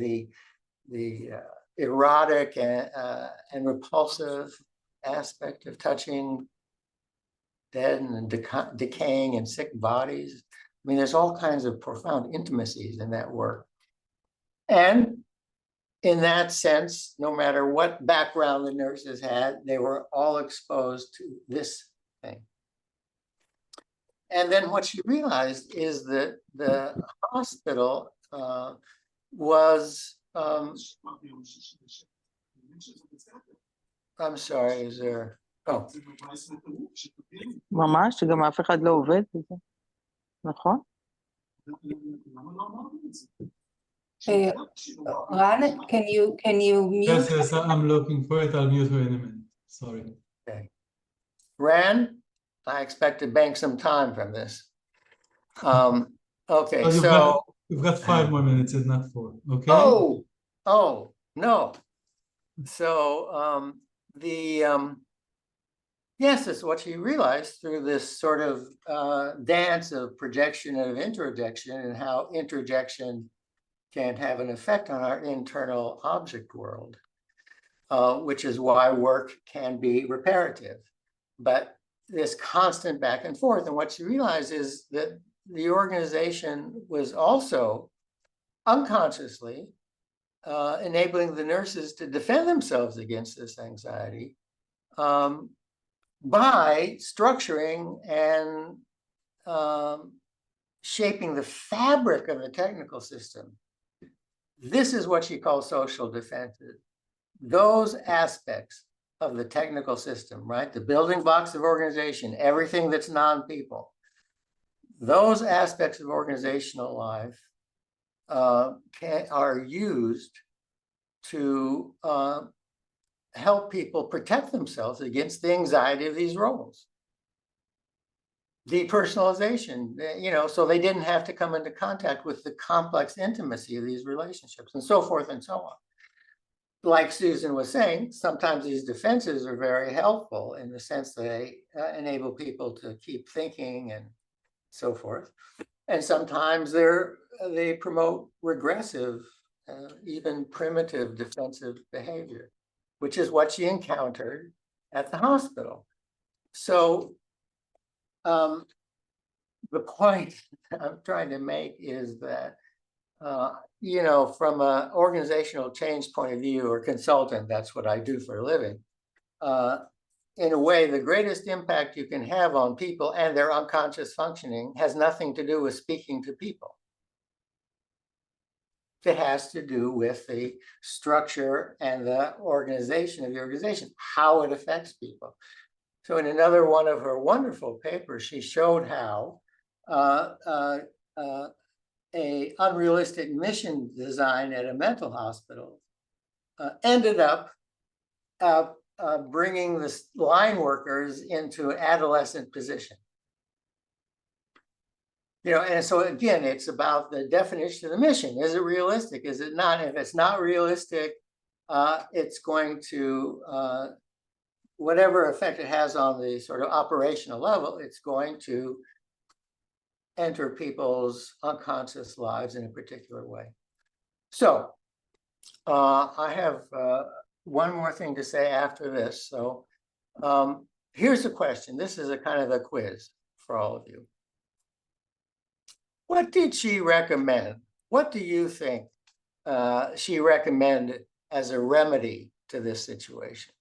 the erotic and repulsive aspect of touching dead and decaying and sick bodies. I mean, there's all kinds of profound intimacies in that work. And in that sense, no matter what background the nurses had, they were all exposed to this thing. And then what she realized is that the hospital was, I'm sorry, is there, oh. ממש, שגם אף אחד לא עובד בזה, נכון? Ran, can you mute? Yes, I'm looking for it. I'll mute her in a minute. Sorry. Okay. Ran, I expect to bank some time from this. Okay, oh, you've got 5 more minutes, it's not 4. Okay. Oh, no. So yes, it's what she realized through this sort of dance of projection and of introjection, and how introjection can have an effect on our internal object world, which is why work can be reparative. But this constant back and forth, and what she realized is that the organization was also unconsciously enabling the nurses to defend themselves against this anxiety by structuring and shaping the fabric of the technical system. This is what she calls social defenses. Those aspects of the technical system, right? The building blocks of organization, everything that's non-people. Those aspects of organizational life are used to help people protect themselves against the anxiety of these roles. Depersonalization, so they didn't have to come into contact with the complex intimacy of these relationships, and so forth and so on. Like Susan was saying, sometimes these defenses are very helpful in the sense that they enable people to keep thinking and so forth. And sometimes they promote regressive, even primitive defensive behavior, which is what she encountered at the hospital. So the point I'm trying to make is that, from an organizational change point of view, or consultant, that's what I do for a living, in a way, the greatest impact you can have on people and their unconscious functioning has nothing to do with speaking to people. It has to do with the structure and the organization of the organization, how it affects people. So in another one of her wonderful papers, she showed how a unrealistic mission design at a mental hospital ended up bringing the line workers into an adolescent position. And so again, it's about the definition of the mission. Is it realistic? Is it not? If it's not realistic, it's going to, whatever effect it has on the sort of operational level, it's going to enter people's unconscious lives in a particular way. So I have one more thing to say after this. So here's the question. This is a kind of a quiz for all of you. What did she recommend? What do you think she recommended as a remedy to this situation?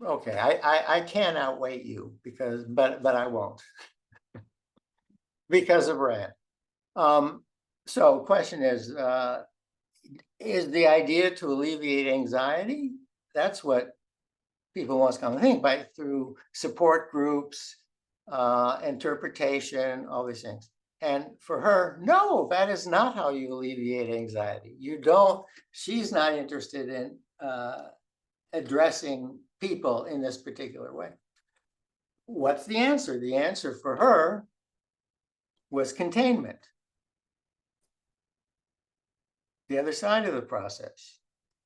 Okay, I can outweigh you because, but I won't because of Rand. So question is the idea to alleviate anxiety? That's what people want to come and think by through support groups, interpretation, all these things. And for her, no, that is not how you alleviate anxiety. You don't, she's not interested in addressing people in this particular way. What's the answer? The answer for her was containment. The other side of the process,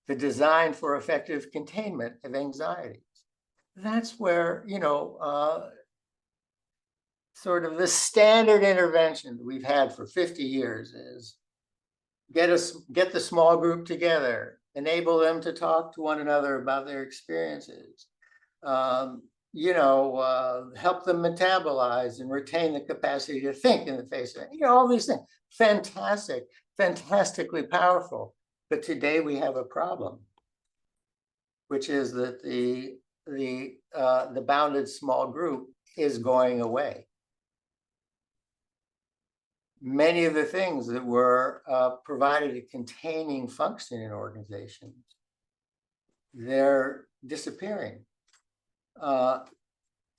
the design for effective containment of anxieties. That's where, you know, sort of the standard intervention that we've had for 50 years is get the small group together, enable them to talk to one another about their experiences, you know, help them metabolize and retain the capacity to think in the face of it. You know, all these things, fantastic, fantastically powerful. But today we have a problem, which is that the bounded small group is going away. Many of the things that were provided a containing function in organizations, they're disappearing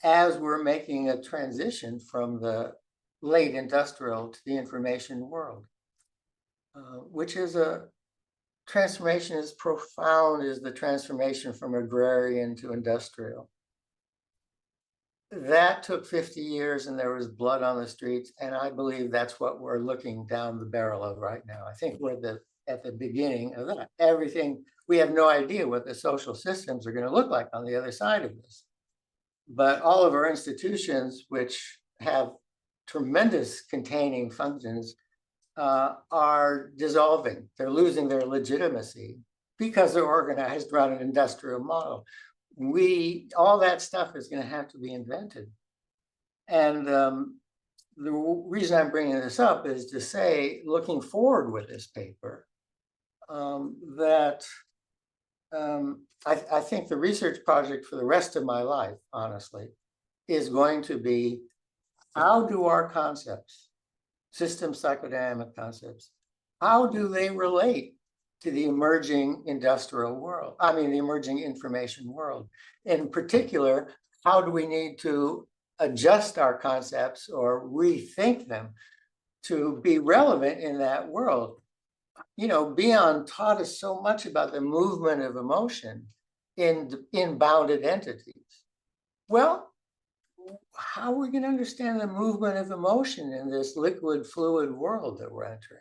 as we're making a transition from the late industrial to the information world, which is a transformation as profound as the transformation from agrarian to industrial. That took 50 years and there was blood on the streets. And I believe that's what we're looking down the barrel of right now. I think we're at the beginning of that. Everything, we have no idea what the social systems are going to look like on the other side of this. But all of our institutions, which have tremendous containing functions, are dissolving. They're losing their legitimacy because they're organized around an industrial model. All that stuff is going to have to be invented. And the reason I'm bringing this up is to say, looking forward with this paper, that I think the research project for the rest of my life, honestly, is going to be how do our concepts, system psychodynamic concepts, how do they relate to the emerging industrial world, the emerging information world? In particular, how do we need to adjust our concepts or rethink them to be relevant in that world? You know, Bion taught us so much about the movement of emotion in bounded entities. Well, how are we going to understand the movement of emotion in this liquid fluid world that we're entering?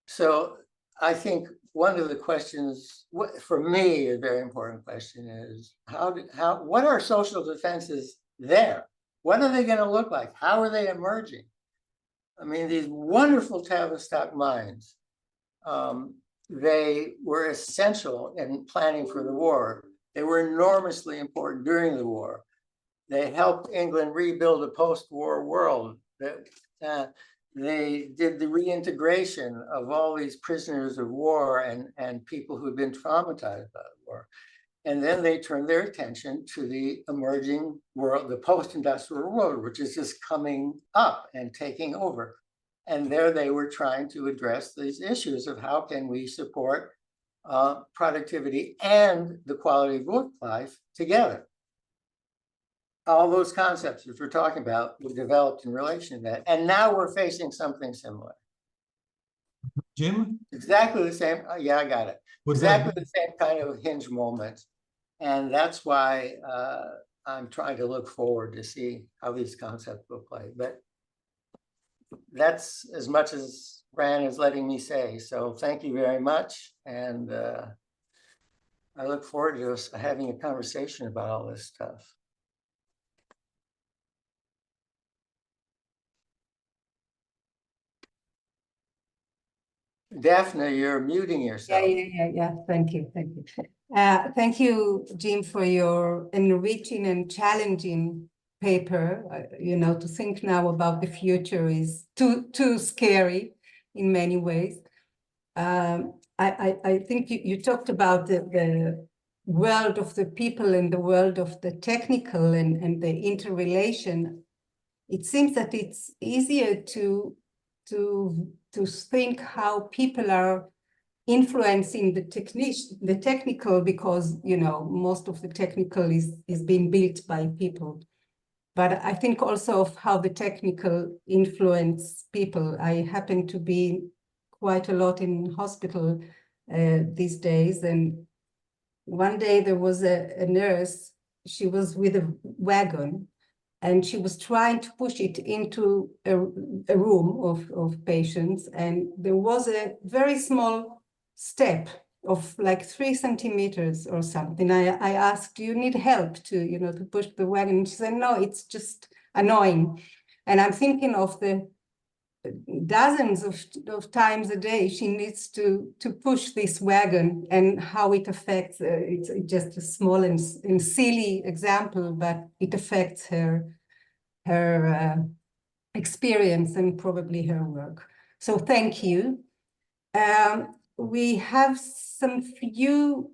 So I think one of the questions, for me, a very important question is what are social defenses there? What are they going to look like? How are they emerging? I mean, these wonderful Tavistock minds, they were essential in planning for the war. They were enormously important during the war. They helped England rebuild a post-war world. They did the reintegration of all these prisoners of war and people who had been traumatized by the war. And then they turned their attention to the emerging world, the post-industrial world, which is just coming up and taking over. And there they were trying to address these issues of how can we support productivity and the quality of work life together. All those concepts which we're talking about were developed in relation to that. And now we're facing something similar. Jim? Exactly the same. Yeah, I got it. Exactly the same kind of hinge moment. And that's why I'm trying to look forward to see how these concepts will play. But that's as much as Fran is letting me say. So thank you very much. And I look forward to us having a conversation about all this stuff. Daphna, you're muting yourself. Yeah. Thank you. Thank you, Jim, for your enriching and challenging paper. To think now about the future is too scary in many ways. I think you talked about the world of the people and the world of the technical and the interrelation. It seems that it's easier to think how people are influencing the technical, because most of the technical is being built by people. But I think also of how the technical influence people. I happen to be quite a lot in hospital these days, and one day there was a nurse. She was with a wagon, and she was trying to push it into a room of patients, and there was a very small step of like 3 centimeters or something. I asked, do you need help to push the wagon? And she said, no, it's just annoying. And I'm thinking of the dozens of times a day she needs to push this wagon, and how it affects, it's just a small and silly example, but it affects her experience and probably her work. So thank you. We have some few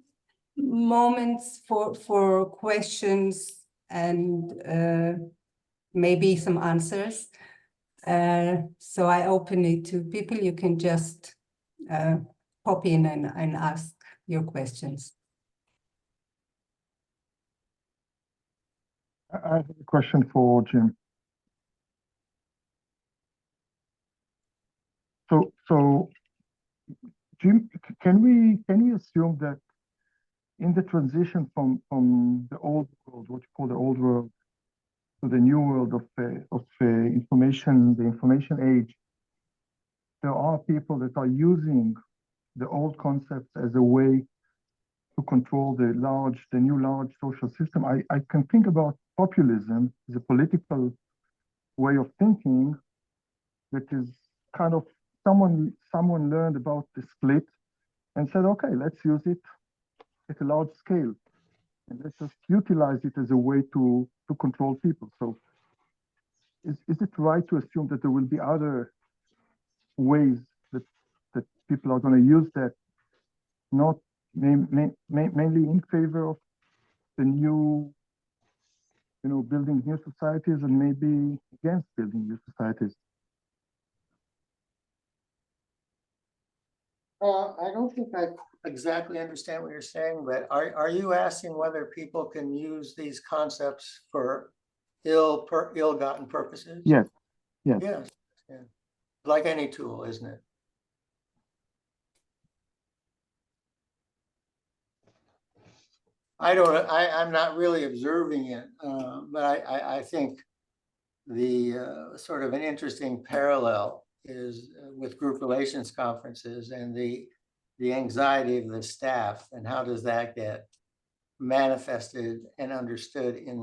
moments for questions and maybe some answers. So I open it to people. You can just pop in and ask your questions. I have a question for Jim. So Jim, can we assume that in the transition from the old world, what you call the old world, to the new world of information, the information age, there are people that are using the old concepts as a way to control the new large social system? I can think about populism as a political way of thinking that is kind of someone learned about the split and said, okay, let's use it at a large scale and let's just utilize it as a way to control people. So is it right to assume that there will be other ways that people are going to use that, not mainly in favor of the new, building new societies, and maybe against building new societies? I don't think I exactly understand what you're saying, but are you asking whether people can use these concepts for ill-gotten purposes? Yes. Yes. Yeah. Like any tool, isn't it? I'm not really observing it, but I think the sort of an interesting parallel is with group relations conferences and the anxiety of the staff, and how does that get manifested and understood in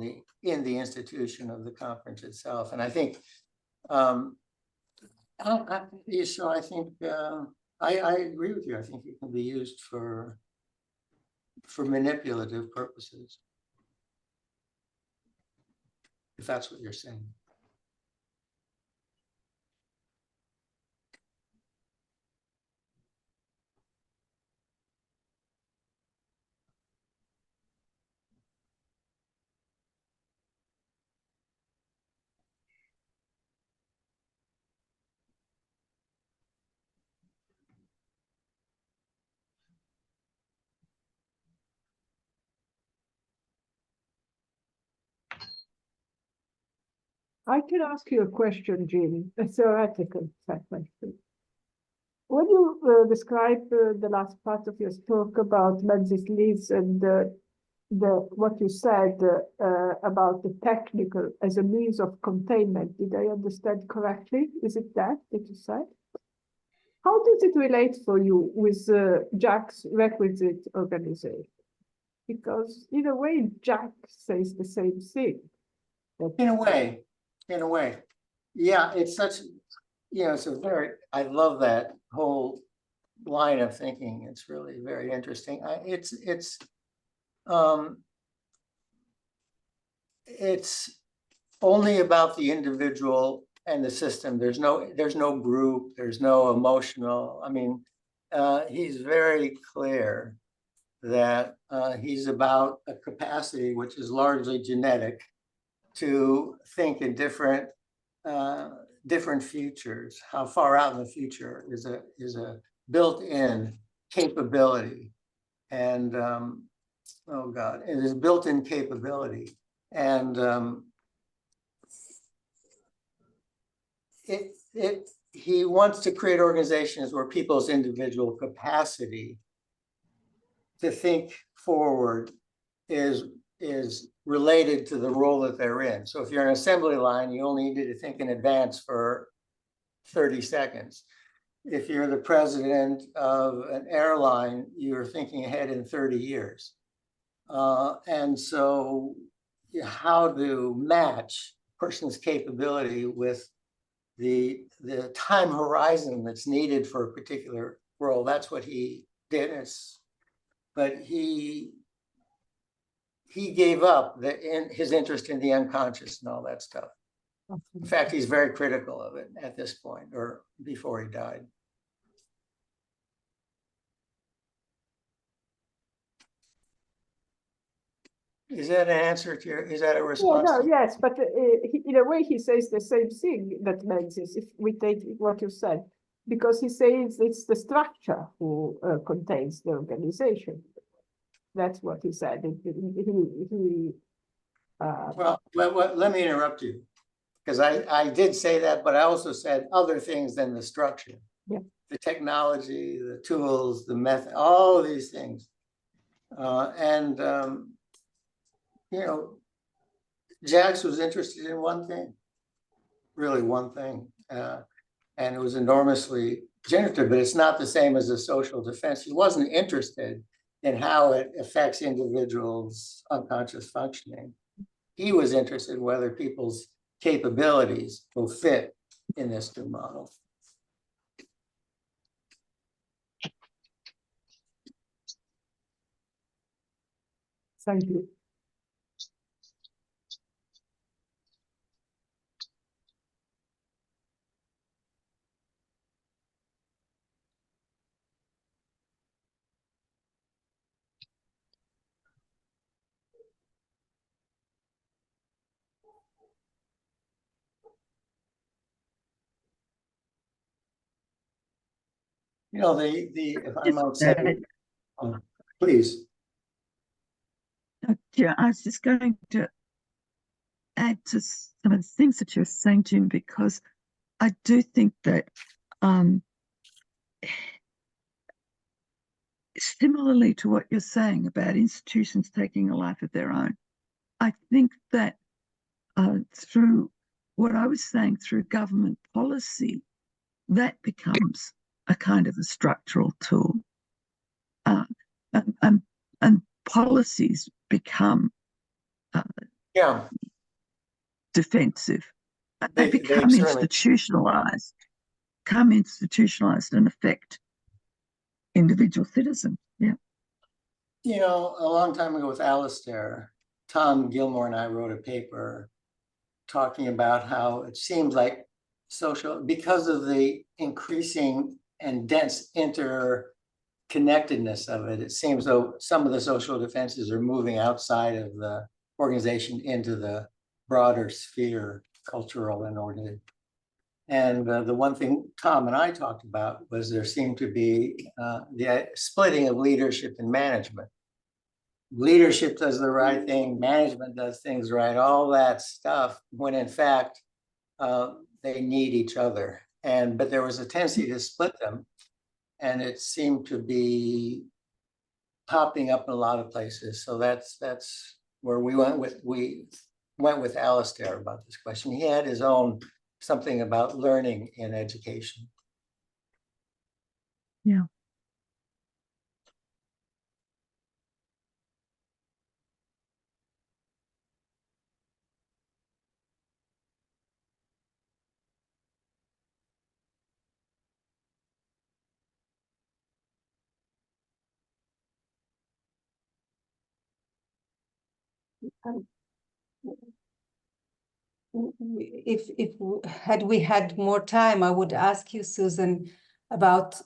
the institution of the conference itself. And I think so I think I agree with you. I think it can be used for manipulative purposes, if that's what you're saying. I can ask you a question, Jim, a theoretical question. When you describe the last part of your talk about Menzis leaves and what you said about the technical as a means of containment. Did I understand correctly? Is it that you said? How does it relate for you with Jack's requisite organization? Because in a way, Jack says the same thing. In a way. Yeah, it's such, it's a very, I love that whole line of thinking. It's really very interesting. It's only about the individual and the system. There's no group, there's no emotional. I mean, he's very clear that he's about a capacity which is largely genetic to think in different futures. How far out in the future is a built-in capability, and oh God, it is built-in capability, and he wants to create organizations where people's individual capacity to think forward is related to the role that they're in. So if you're an assembly line, you only need to think in advance for 30 seconds. If you're the president of an airline, you're thinking ahead in 30 years. And so how to match a person's capability with the time horizon that's needed for a particular role, that's what he did. But he gave up his interest in the unconscious and all that stuff. In fact, he's very critical of it at this point, or before he died. Is that an answer to is that a response? Yeah, no, yes, but in a way he says the same thing that Menzis, if we take what you said, because he says it's the structure who contains the organization. That's what he said. Well, let me interrupt you, because I did say that, but I also said other things than the structure. Yeah. The technology, the tools, the method, all of these things. Jax was interested in one thing, really one thing. And it was enormously generative, but it's not the same as a social defense. He wasn't interested in how it affects individuals' unconscious functioning. He was interested in whether people's capabilities will fit in this new model. Thank you. If I might say, please. Yeah, I was just going to add to some of the things that you're saying, Jim, because I do think that similarly to what you're saying about institutions taking a life of their own, I think that through what I was saying, through government policy, that becomes a kind of a structural tool. And policies become defensive. They become institutionalized, and affect individual citizens. Yeah. A long time ago with Alistair, Tom Gilmore and I wrote a paper talking about how it seems like because of the increasing and dense interconnectedness of it, it seems though some of the social defenses are moving outside of the organization into the broader sphere, cultural and organized. And the one thing Tom and I talked about was there seemed to be the splitting of leadership and management. Leadership does the right thing, management does things right, all that stuff, when in fact, they need each other. But there was a tendency to split them. And it seemed to be popping up in a lot of places. So that's where we went with Alistair about this question. He had his own something about learning in education. Yeah. If had we had more time, I would ask you, Suzan, about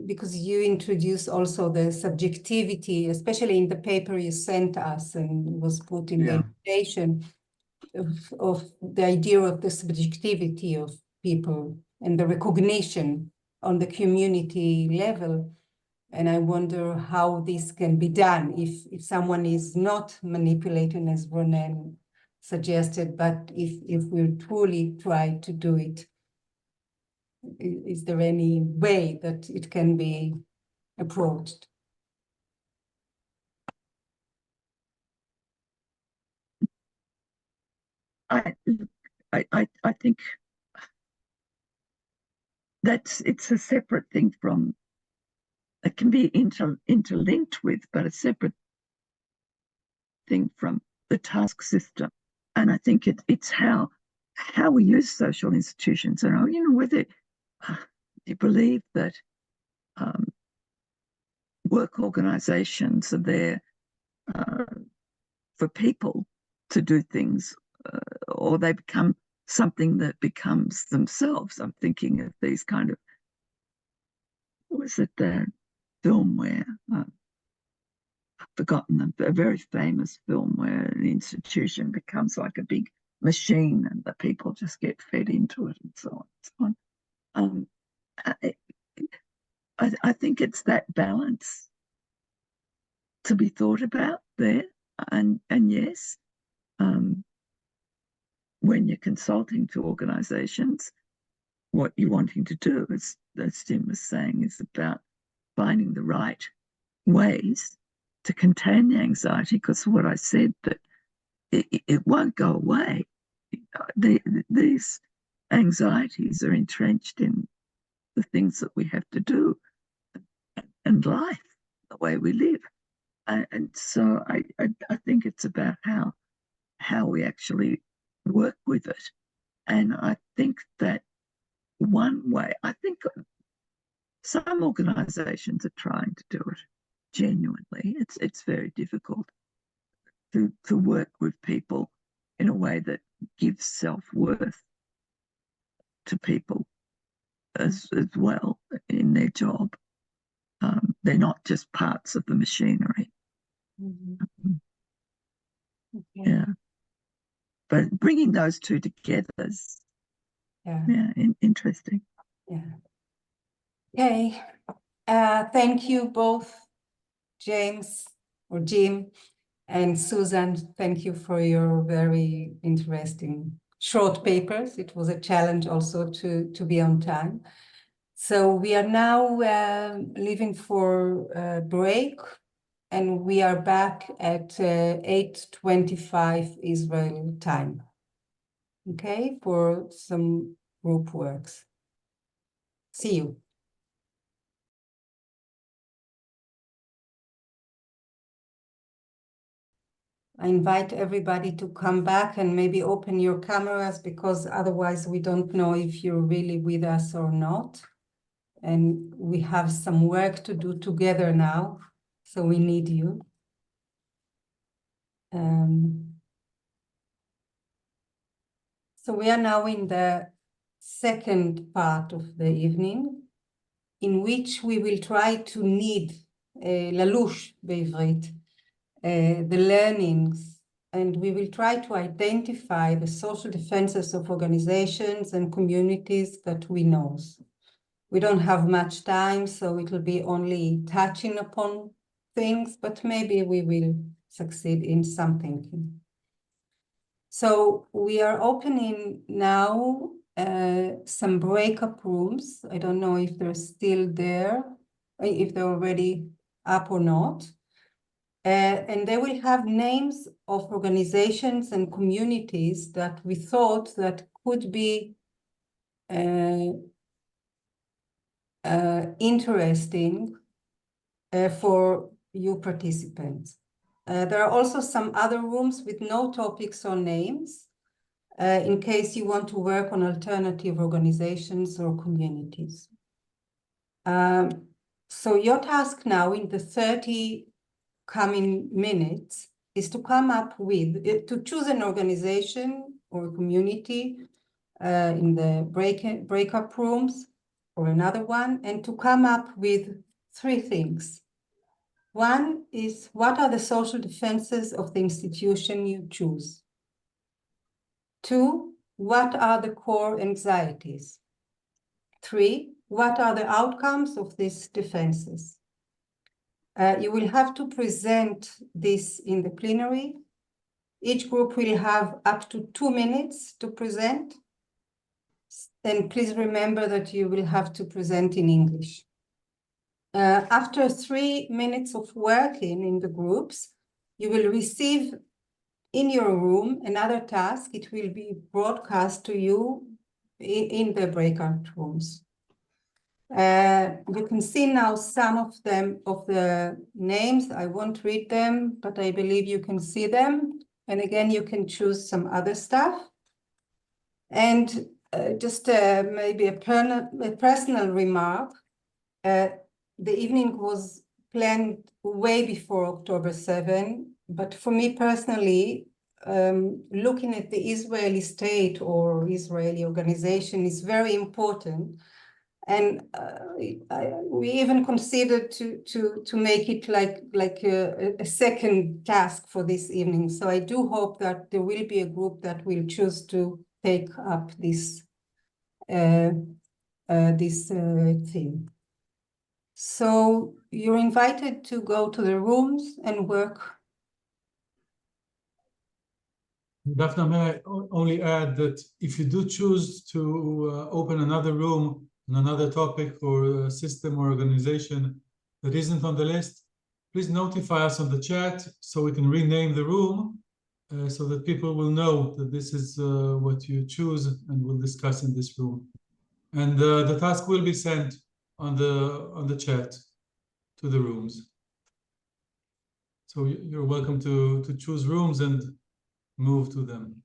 because you introduced also the subjectivity, especially in the paper you sent us and was put in the invitation of the idea of the subjectivity of people and the recognition on the community level. And I wonder how this can be done if someone is not manipulating, as Ronen suggested, but if we truly try to do it, is there any way that it can be approached? I think it's a separate thing from, it can be interlinked with, but a separate thing from the task system. And I think it's how we use social institutions. And, you know, whether you believe that work organizations are there for people to do things, or they become something that becomes themselves. I'm thinking of these kind of, was it the film where, I've forgotten them, a very famous film where an institution becomes like a big machine and the people just get fed into it and so on and so on. I think it's that balance to be thought about there. And yes, when you're consulting to organizations, what you're wanting to do, as Jim was saying, is about finding the right ways to contain the anxiety, because what I said, that it won't go away. These anxieties are entrenched in the things that we have to do and life, the way we live. And so I think it's about how we actually work with it. And I think that one way, I think some organizations are trying to do it genuinely. It's very difficult to work with people in a way that gives self-worth to people as well in their job. They're not just parts of the machinery. Mm-hmm. Okay. Yeah. But bringing those two together is interesting. Yeah. Okay. Thank you both, James or Jim and Suzan. Thank you for your very interesting short papers. It was a challenge also to be on time. So we are now leaving for a break, and we are back at 8:25 Israel time. Okay, for some group works. See you. I invite everybody to come back and maybe open your cameras, because otherwise we don't know if you're really with us or not. And we have some work to do together now, so we need you. So we are now in the second part of the evening, in which we will try to knead, ללוש בעברית, the learnings, and we will try to identify the social defenses of organizations and communities that we know. We don't have much time, so it will be only touching upon things, but maybe we will succeed in something. So we are opening now some breakup rooms. I don't know if they're still there, if they're already up or not. And they will have names of organizations and communities that we thought that could be interesting for you participants. There are also some other rooms with no topics or names in case you want to work on alternative organizations or communities. So your task now in the 30 coming minutes is to come up with, to choose an organization or a community in the breakup rooms or another one, and to come up with 3 things. One is, what are the social defenses of the institution you choose? 2, what are the core anxieties? 3, what are the outcomes of these defenses? You will have to present this in the plenary. Each group will have up to 2 minutes to present. And please remember that you will have to present in English. After 3 minutes of working in the groups, you will receive in your room another task. It will be broadcast to you in the breakout rooms. You can see now some of them, of the names. I won't read them, but I believe you can see them. And again, you can choose some other stuff. And just maybe a personal remark. The evening was planned way before October 7, but for me personally, looking at the Israeli state or Israeli organization is very important. And we even considered to make it like a second task for this evening. So I do hope that there will be a group that will choose to take up this theme. So you're invited to go to the rooms and work. Dafna, may I only add that if you do choose to open another room on another topic or system or organization that isn't on the list, please notify us on the chat so we can rename the room so that people will know that this is what you choose and we'll discuss in this room. And the task will be sent on the chat to the rooms. So you're welcome to choose rooms and move to them.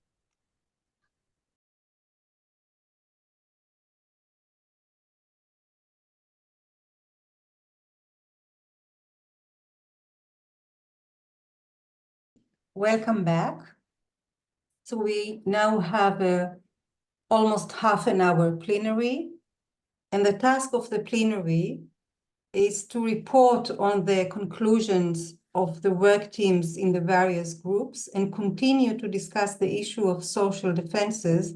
Welcome back. So we now have almost half an hour plenary, and the task of the plenary is to report on the conclusions of the work teams in the various groups and continue to discuss the issue of social defenses,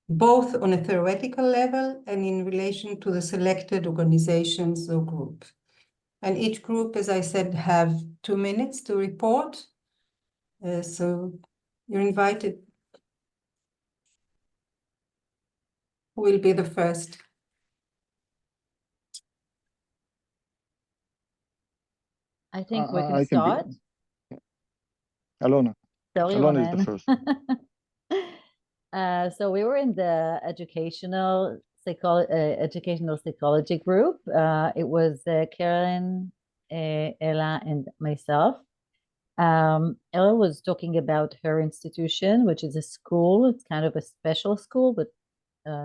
both on a theoretical level and in relation to the selected organizations or groups. And each group, as I said, have 2 minutes to report. So you're invited. Who will be the first? I think we can I start. Alona. Sorry, Alona is the first. So we were in the educational psychology group. It was Karen, Ella, and myself. Ella was talking about her institution, which is a school. It's kind of a special school, but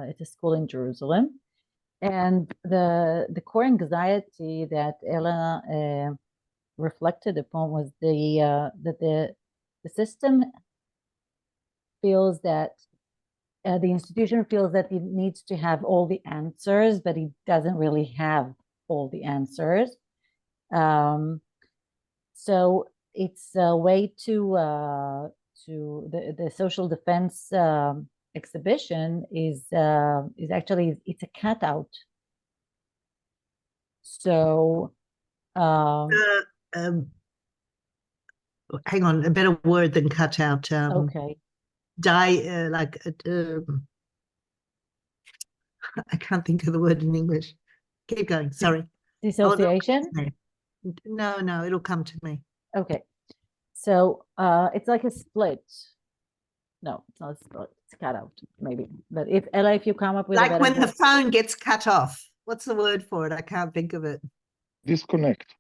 it's a school in Jerusalem. And the core anxiety that Ella reflected upon was that the system feels that the institution feels that it needs to have all the answers, but it doesn't really have all the answers. So it's a way to the social defense exhibition is actually, it's a cutout. So hang on, a better word than cut out. Okay. I can't think of the word in English. Keep going, sorry. Dissociation? No, it'll come to me. Okay. So it's like a split. No, it's not a split. It's cut out, maybe. But if Ella, if you come up with a Like better when the word- phone gets cut off. What's the word for it? I can't think of it. Disconnect.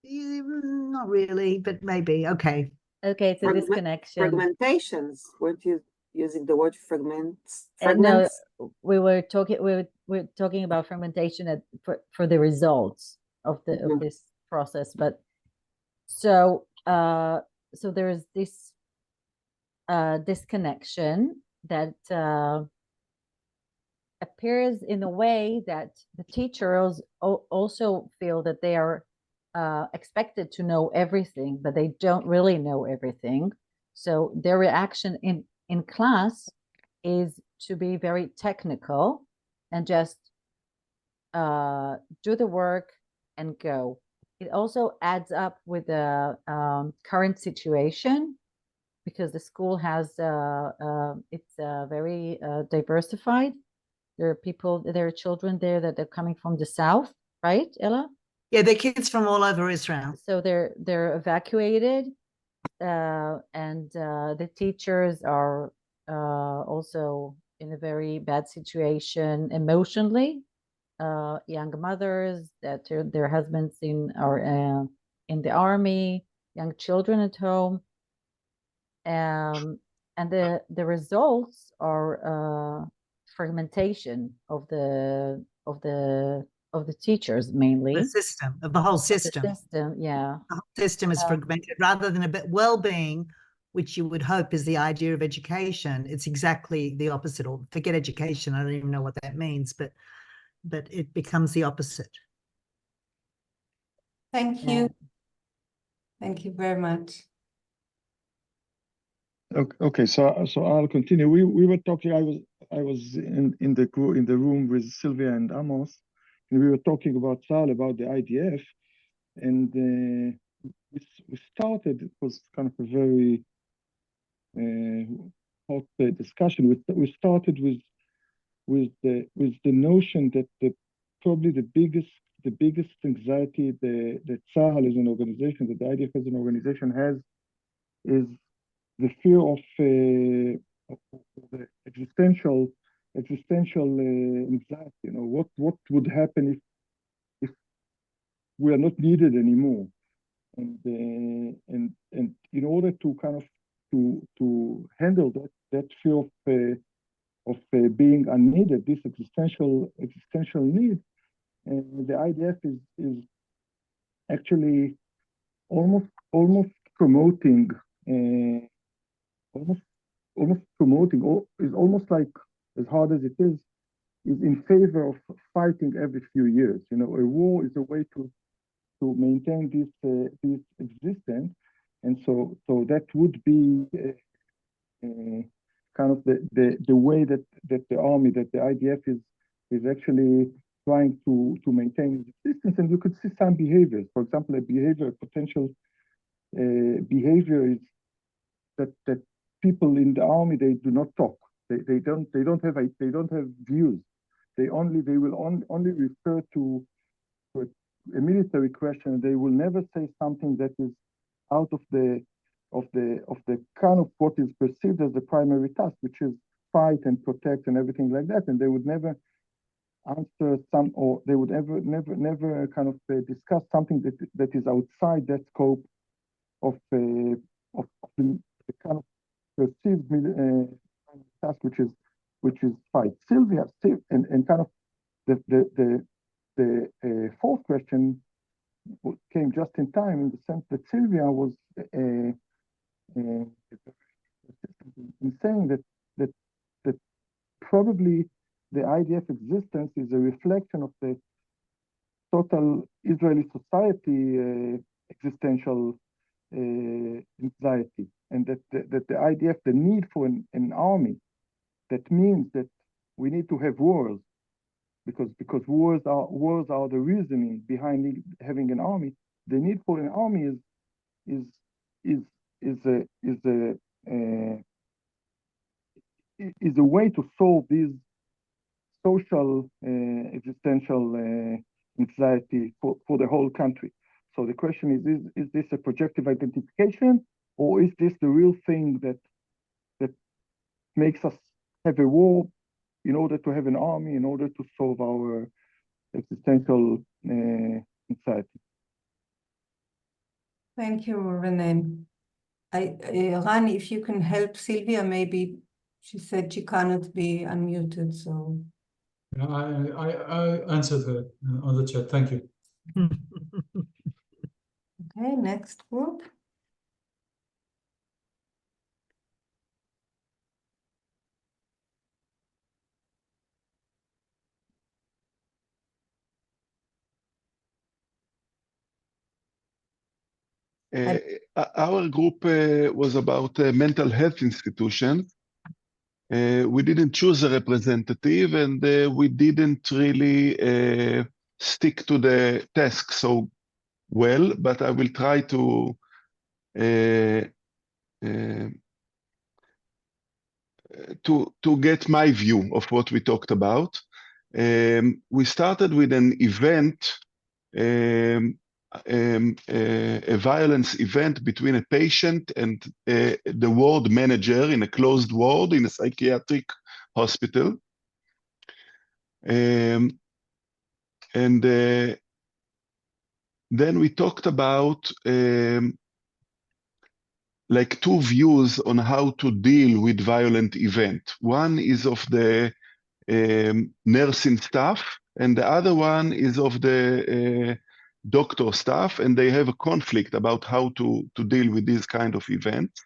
Not really, but maybe. Okay. Okay, it's a Fragment- disconnection. Fragmentations. Weren't you using the word fragments? No, Fragments? we were talking about fragmentation for the results of the of this process. But so so there is this disconnection that appears in a way that the teachers also feel that they are expected to know everything, but they don't really know everything. So their reaction in class is to be very technical and just do the work and go. It also adds up with the current situation, because the school has it's very diversified. There are people, there are children there that are coming from the south, right, Ella? Yeah, they're kids from all over Israel. So they're evacuated, and the teachers are also in a very bad situation emotionally. Young mothers that their husbands are in the army, young children at home, and the results are fragmentation of the teachers mainly. The system, of the whole Of the system. system, yeah. The whole system is fragmented rather than a well-being, which you would hope is the idea of education. It's exactly the opposite. Or forget education. I don't even know what that means, but it becomes the opposite. Thank you. Yeah. Thank you very much. Okay, so I'll continue. We were talking. I was in the room with Sylvia and Amos, and we were talking about Sal, about the IDF, and we started. It was kind of a very hot discussion. We started with the notion that probably the biggest anxiety that Tzahal as an organization, that the IDF as an organization has, is the fear of the existential anxiety. You know, what would happen if we are not needed anymore? And in order to kind of to handle that fear of being unneeded, this existential need, the IDF is actually almost promoting. Almost promoting, or is almost like, as hard as it is in favor of fighting every few years. You know, a war is a way to maintain this existence, and so that would be kind of the way that the army, that the IDF is actually trying to maintain its existence. And you could see some behaviors. For example, a potential behavior is that people in the army, they do not talk. They don't have views. They will only refer to a military question. They will never say something that is out of the kind of what is perceived as the primary task, which is fight and protect and everything like that. And they would never answer or they would never kind of discuss something that is outside that scope of the kind of perceived task, which is fight. Sylvia, and kind of the fourth question came just in time, in the sense that Sylvia was in saying that probably the IDF existence is a reflection of the total Israeli society existential anxiety, and that the IDF, the need for an army, that means that we need to have wars, because wars are the reasoning behind having an army. The need for an army is a way to solve these social existential anxiety for the whole country. So the question is this a projective identification, or is this the real thing that makes us have a war in order to have an army, in order to solve our existential anxiety? Thank you, René. Rani, if you can help Sylvia, maybe she said she cannot be unmuted, so. Yeah, I answered her on the chat. Thank you. Okay, next group. Our group was about mental health institutions. We didn't choose a representative, and we didn't really stick to the task so well, but I will try to get my view of what we talked about. We started with an event, a violence event between a patient and the ward manager in a closed ward in a psychiatric hospital. And then we talked about like two views on how to deal with violent event. One is of the nursing staff, and the other one is of the doctor staff, and they have a conflict about how to deal with these kind of events.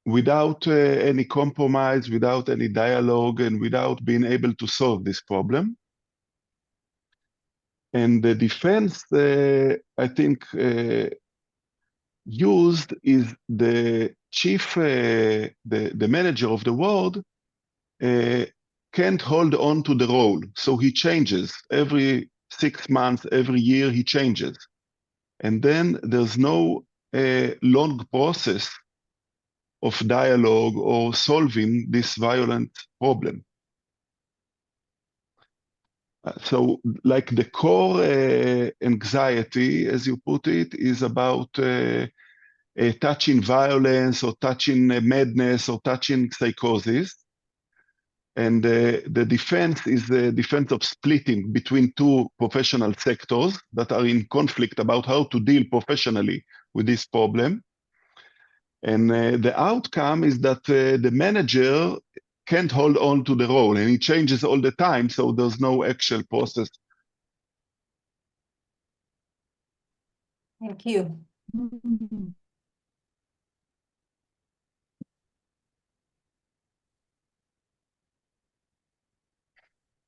Without any compromise, without any dialogue, and without being able to solve this problem. And the defense, I think, used is the chief, the manager of the ward can't hold on to the role. So he changes every 6 months, every year he changes. And then there's no long process of dialogue or solving this violent problem. So like the core anxiety, as you put it, is about touching violence or touching madness or touching psychosis. And the defense is the defense of splitting between two professional sectors that are in conflict about how to deal professionally with this problem. And the outcome is that the manager can't hold on to the role, and he changes all the time, so there's no actual process. Thank you.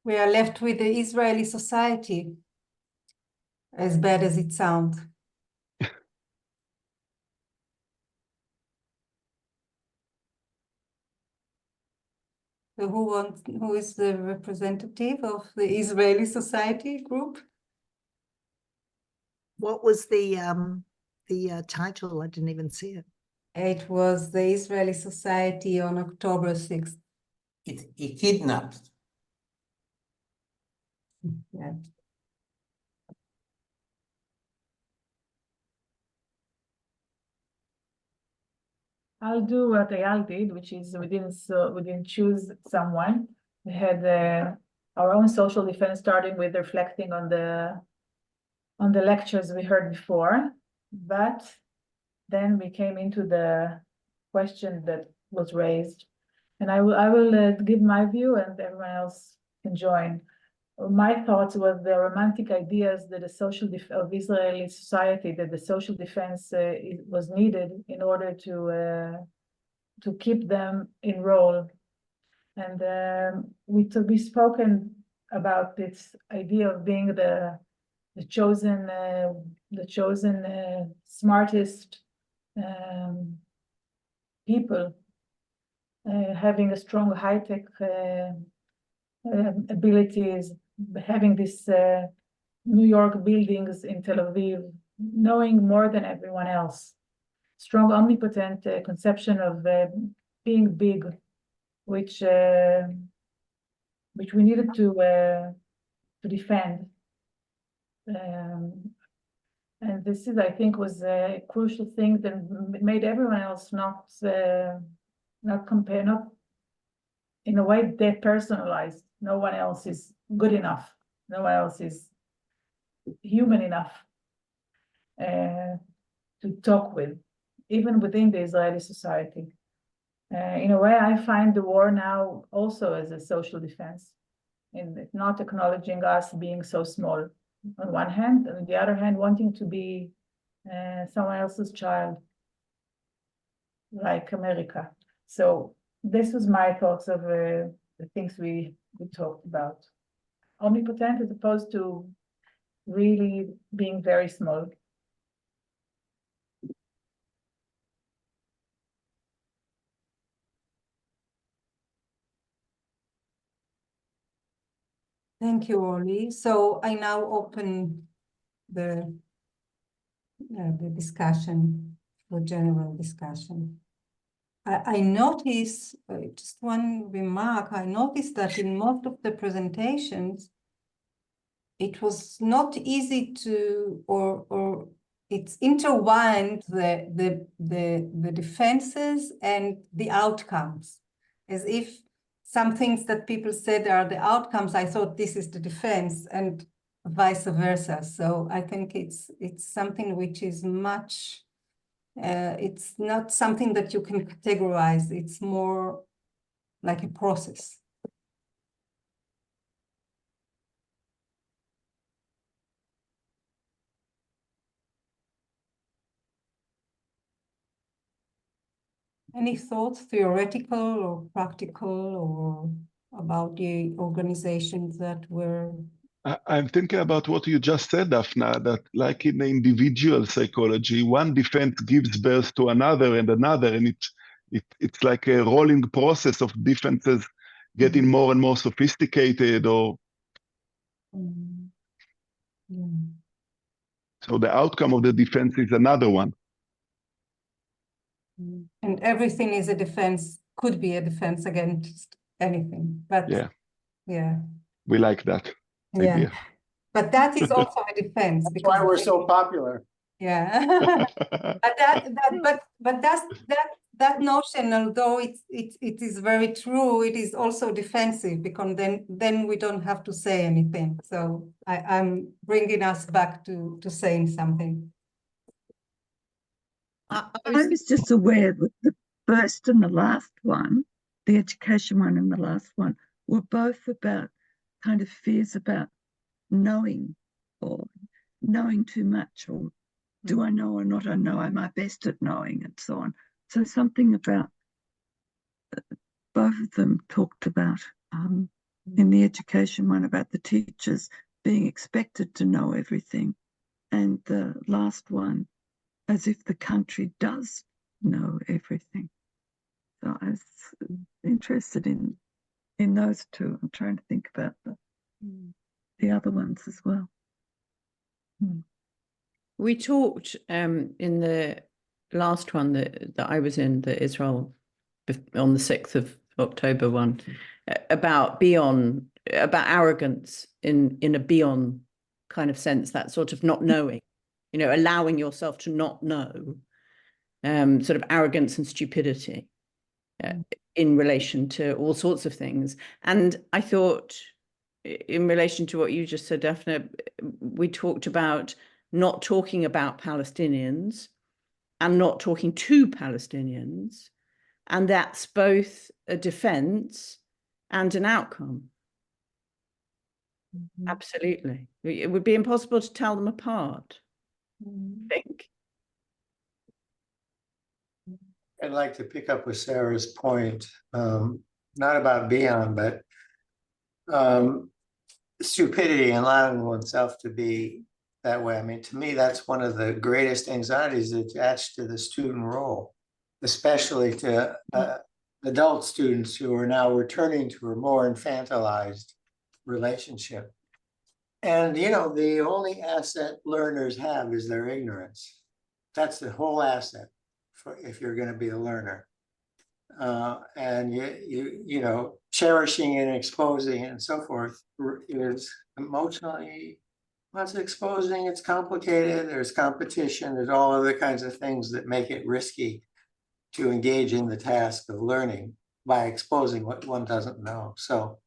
We are left with the Israeli society, as bad as it sounds. So who is the representative of the Israeli society group? What was the title? I didn't even see it. It was the Israeli Society on October 6th. It kidnapped. Yeah. I'll do what Eyal did, which is we didn't choose someone. We had our own social defense, starting with reflecting on the lectures we heard before, but then we came into the question that was raised, and I will give my view, and everyone else can join. My thoughts were the romantic ideas that the social of Israeli society, that the social defense was needed in order to keep them in role. And we spoken about this idea of being the chosen smartest people, having a strong high-tech abilities, having this New York buildings in Tel Aviv, knowing more than everyone else, strong omnipotent conception of being big, which we needed to defend. And this is, I think, was a crucial thing that made everyone else not compare, not in a way depersonalized. No one else is good enough. No one else is human enough to talk with, even within the Israeli society. In a way, I find the war now also as a social defense, in not acknowledging us being so small on one hand, and on the other hand, wanting to be someone else's child, like America. So this was my thoughts of the things we talked about. Omnipotent as opposed to really being very small. Thank you, Oli. So I now open the discussion, the general discussion. I noticed, just one remark, I noticed that in most of the presentations, it was not easy to, or it's intertwined the defenses and the outcomes, as if some things that people said are the outcomes, I thought this is the defense, and vice versa. So I think it's something which is much, it's not something that you can categorize. It's more like a process. Any thoughts, theoretical or practical, or about the organizations that were... I'm thinking about what you just said, Dafna, that like in the individual psychology, one defense gives birth to another, and it's like a rolling process of defenses getting more and more sophisticated, or... So the outcome of the defense is another one. And everything is a defense, could be a defense against anything, but yeah. We like that idea. But that is also a defense. That's why we're so popular. Yeah. but that notion, although it is very true, it is also defensive, because then we don't have to say anything. So I'm bringing us back to saying something. I was just aware that the first and the last one, the education one and the last one, were both about kind of fears about knowing, or knowing too much, or do I know or not I know, am I best at knowing, and so on. So something about, both of them talked about, in the education one, about the teachers being expected to know everything, and the last one, as if the country does know everything. So I was interested in those two. I'm trying to think about the other ones as well. We talked in the last one that I was in, the Israel on the 6th of October one, about arrogance in a beyond kind of sense, that sort of not knowing, allowing yourself to not know, sort of arrogance and stupidity in relation to all sorts of things. And I thought, in relation to what you just said, Dafna, we talked about not talking about Palestinians and not talking to Palestinians, and that's both a defense and an outcome. Absolutely. It would be impossible to tell them apart, I think. I'd like to pick up with Sarah's point, not about beyond, but stupidity and allowing oneself to be that way. I mean, to me, that's one of the greatest anxieties attached to the student role, especially to adult students who are now returning to a more infantilized relationship. And, the only asset learners have is their ignorance. That's the whole asset if you're going to be a learner. And cherishing and exposing and so forth is emotionally Once exposing, it's complicated, there's competition, there's all other kinds of things that make it risky to engage in the task of learning by exposing what one doesn't know. So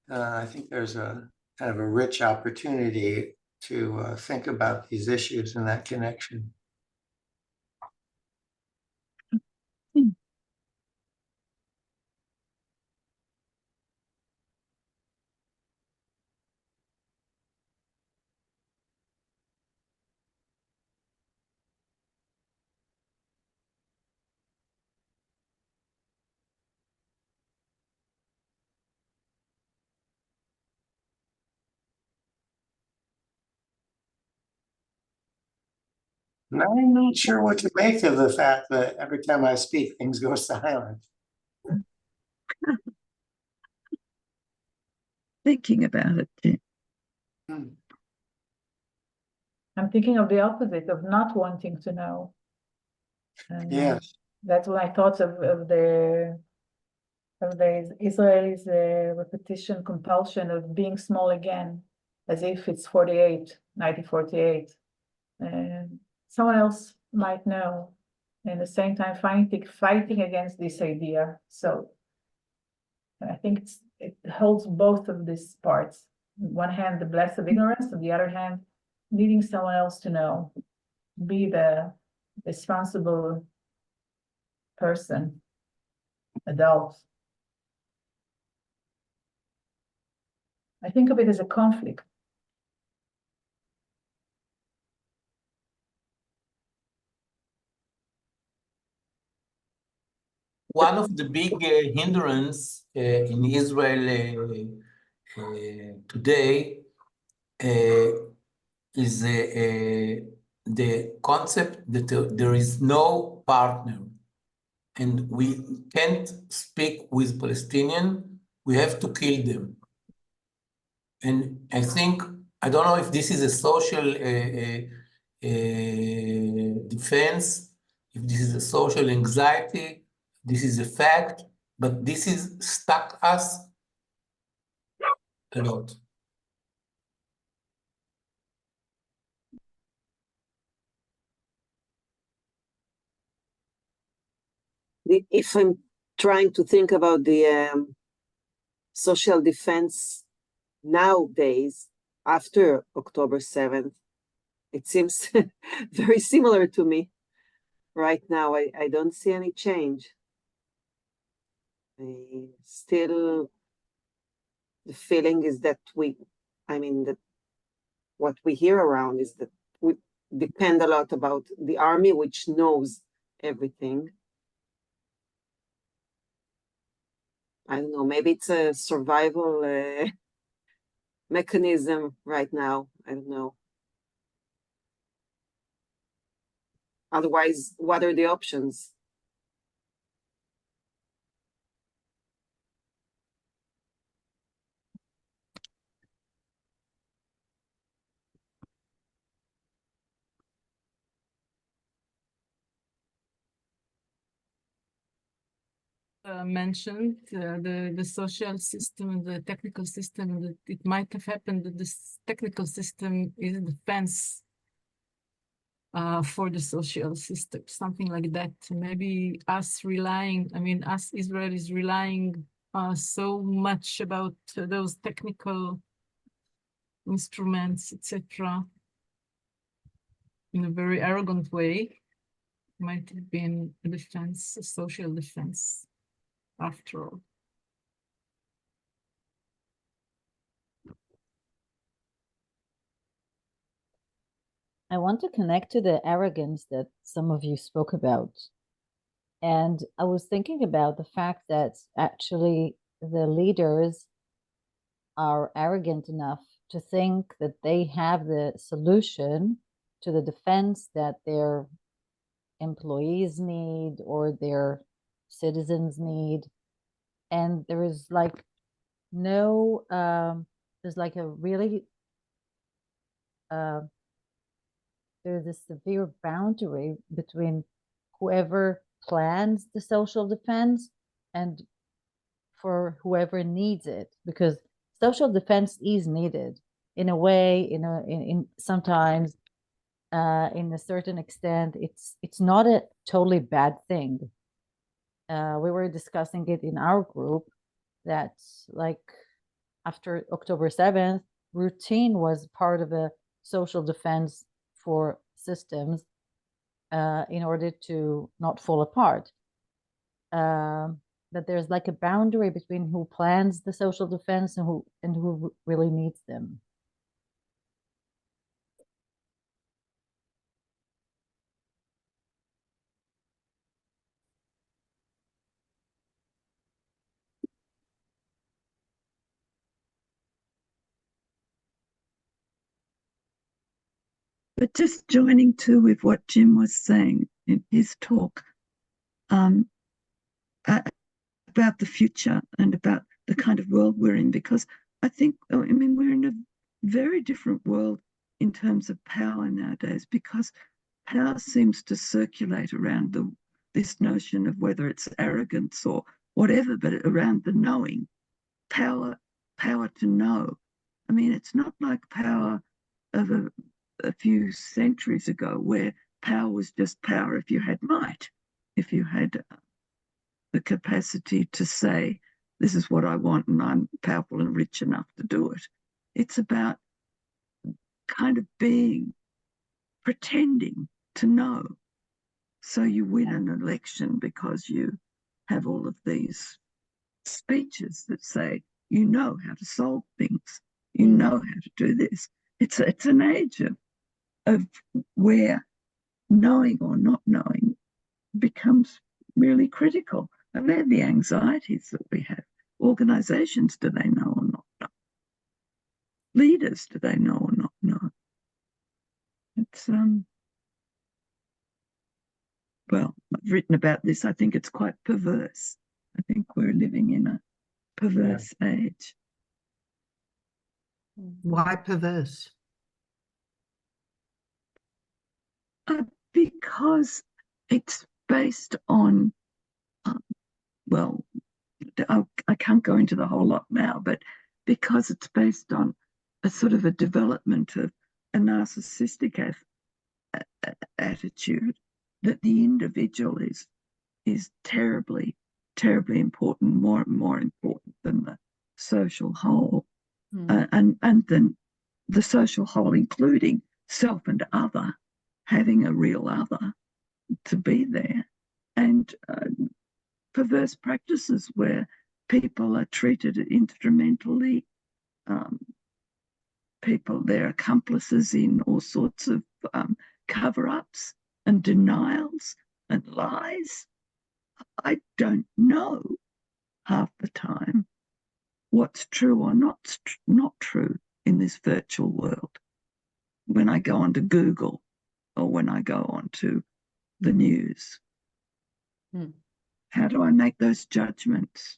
I think there's a kind of a rich opportunity to think about these issues in that connection. I'm not sure what to make of the fact that every time I speak, things go silent. Thinking about it too. I'm thinking of the opposite, of not wanting to know. And Yes. that's my thoughts of the Israelis' repetition compulsion of being small again, as if it's 1948. Someone else might know, and at the same time fighting against this idea. So I think it holds both of these parts. On one hand, the bliss of ignorance, on the other hand, needing someone else to know, be the responsible person, adult. I think of it as a conflict. One of the big hindrance in Israel today is the concept that there is no partner, and we can't speak with Palestinian. We have to kill them. And I think, I don't know if this is a social defense, if this is a social anxiety, this is a fact, but this is stuck us a lot. If I'm trying to think about the social defense nowadays, after October 7th, it seems very similar to me. Right now, I don't see any change. Still, the feeling is that that what we hear around is that we depend a lot about the army, which knows everything. I don't know, maybe it's a survival mechanism right now. I don't know. Otherwise, what are the options? Mentioned the social system and the technical system, that it might have happened that this technical system is a defense for the social system, something like that. Maybe us Israelis relying so much about those technical instruments, etc., in a very arrogant way, might have been a defense, a social defense, after all. I want to connect to the arrogance that some of you spoke about. And I was thinking about the fact that actually the leaders are arrogant enough to think that they have the solution to the defense that their employees need or their citizens need. And there is like no, there's like a really, there's a severe boundary between whoever plans the social defense and for whoever needs it, because social defense is needed. in a way, in sometimes, in a certain extent, it's not a totally bad thing. We were discussing it in our group that, like, after October 7th, routine was part of a social defense for systems in order to not fall apart. That there's like a boundary between who plans the social defense and who really needs them. But just joining too with what Jim was saying in his talk about the future and about the kind of world we're in, because I think, we're in a very different world in terms of power nowadays, because power seems to circulate around this notion of whether it's arrogance or whatever, but around the knowing, power to know. It's not like power of a few centuries ago, where power was just power if you had might, if you had the capacity to say, this is what I want and I'm powerful and rich enough to do it. It's about kind of pretending to know. So you win an election because you have all of these speeches that say, you know how to solve things, you know how to do this. It's an age of where knowing or not knowing becomes really critical. And they're the anxieties that we have. Organizations, do they know or not know? Leaders, do they know or not know? It's well, I've written about this. I think it's quite perverse. I think we're living in a perverse age. Why perverse? Because it's based on, well, I can't go into the whole lot now, but because it's based on a sort of a development of a narcissistic attitude, that the individual is terribly, terribly important, more and more important than the social whole, and then the social whole, including self and other, having a real other to be there, and perverse practices where people are treated instrumentally, they're accomplices in all sorts of cover-ups and denials and lies. I don't know half the time what's true or not true in this virtual world. When I go onto Google or when I go onto the news, how do I make those judgments?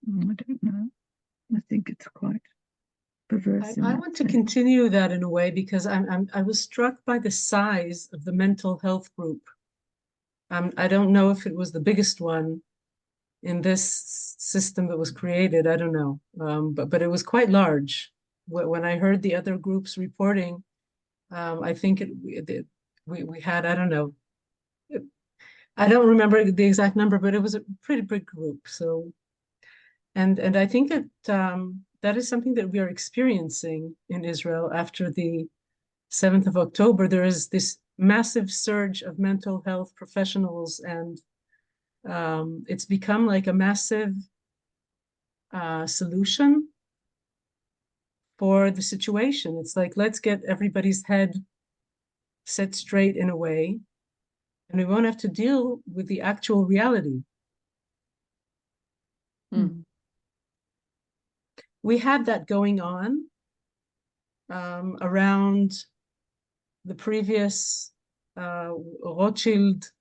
I don't know. I think it's quite perverse. I want to continue that in a way, because I was struck by the size of the mental health group. I don't know if it was the biggest one in this system that was created. I don't know, but it was quite large. When I heard the other groups reporting, I think we had, I don't know, I don't remember the exact number, but it was a pretty big group. So, and I think that that is something that we are experiencing in Israel after the 7th of October. There is this massive surge of mental health professionals, and it's become like a massive solution for the situation. It's like, let's get everybody's head set straight in a way, and we won't have to deal with the actual reality. We had that going on around the previous Rothschild,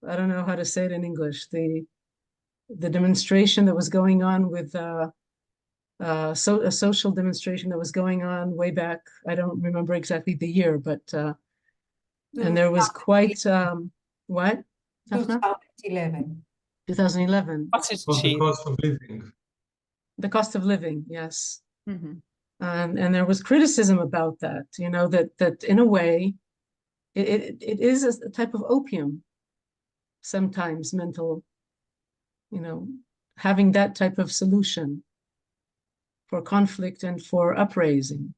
I don't know how to say it in English, the demonstration that was going on with a social demonstration that was going on way back. I don't remember exactly the year, but and there was quite what? 2011. 2011. The cost of living. The cost of living, yes. And there was criticism about that, you know, that in a way, it is a type of opium, sometimes mental, you know, having that type of solution for conflict and for upraising.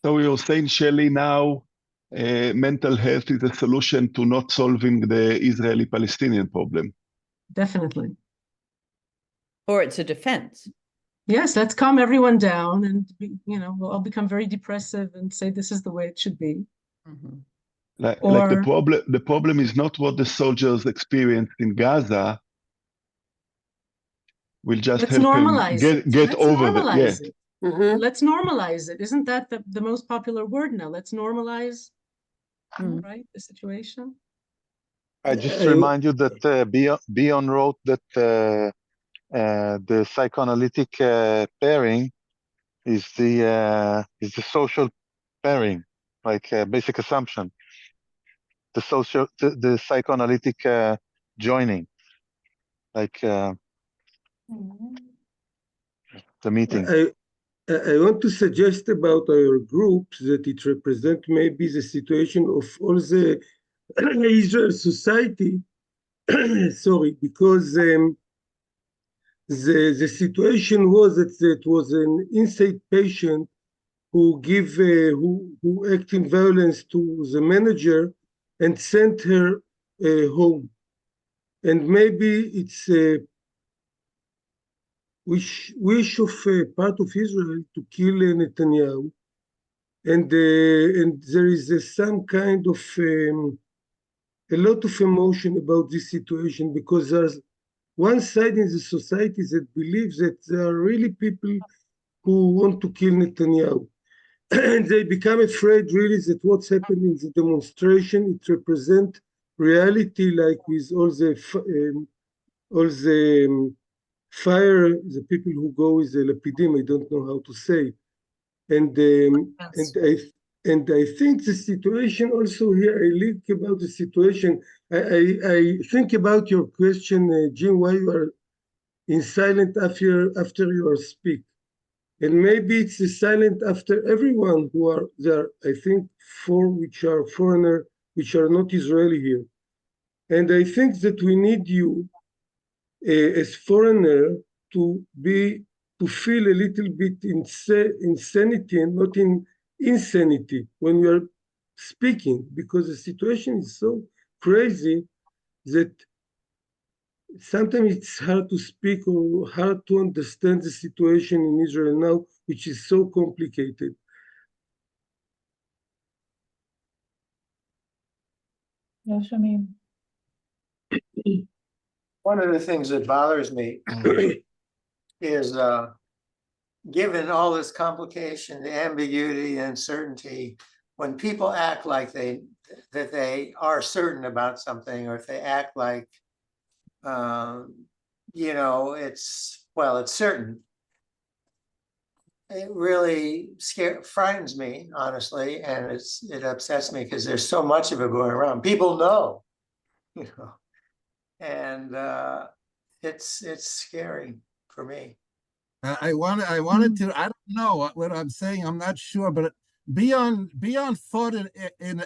So you're saying, Shelley, now mental health is a solution to not solving the Israeli-Palestinian problem. Definitely. Or it's a defense. Yes, let's calm everyone down and, you know, we'll all become very depressive and say this is the way it should be. Mm-hmm. Like the problem is not what the soldiers experienced in Gaza. We'll just let's help normalize them get over that. Yeah. It. Mm-hmm. Let's normalize it. Isn't that the most popular word now? Let's normalize, right, the situation. I just remind you that Bion wrote that the psychoanalytic pairing is the social pairing, like basic assumption. The psychoanalytic joining, like the meeting. I want to suggest about our groups that it represents maybe the situation of all the Israel society. Sorry, because the situation was that it was an inside patient who acted violence to the manager and sent her home, and maybe it's a wish of part of Israel to kill Netanyahu, and there is some kind of a lot of emotion about this situation, because there's one side in the society that believes that there are really people who want to kill Netanyahu. And they become afraid really that what's happened in the demonstration, it represents reality, like with all the fire, the people who go with the lapidim, I don't know how to say. And I think the situation also here, I think about the situation, I think about your question, Jim, why you are in silent after you are speak. And maybe it's the silent after everyone who are there, I think, which are foreigner, which are not Israeli here. And I think that we need you as foreigner to feel a little bit insanity and not in insanity when we are speaking, because the situation is so crazy that sometimes it's hard to speak or hard to understand the situation in Israel now, which is so complicated. Yes, I mean. One of the things that bothers me is given all this complication, the ambiguity and uncertainty, when people act like that they are certain about something, or if they act like you know, it's certain, it really frightens me, honestly, and it upsets me because there's so much of it going around. People know, you know, and it's scary for me. I wanted to, I don't know what I'm saying, I'm not sure, but Bion fought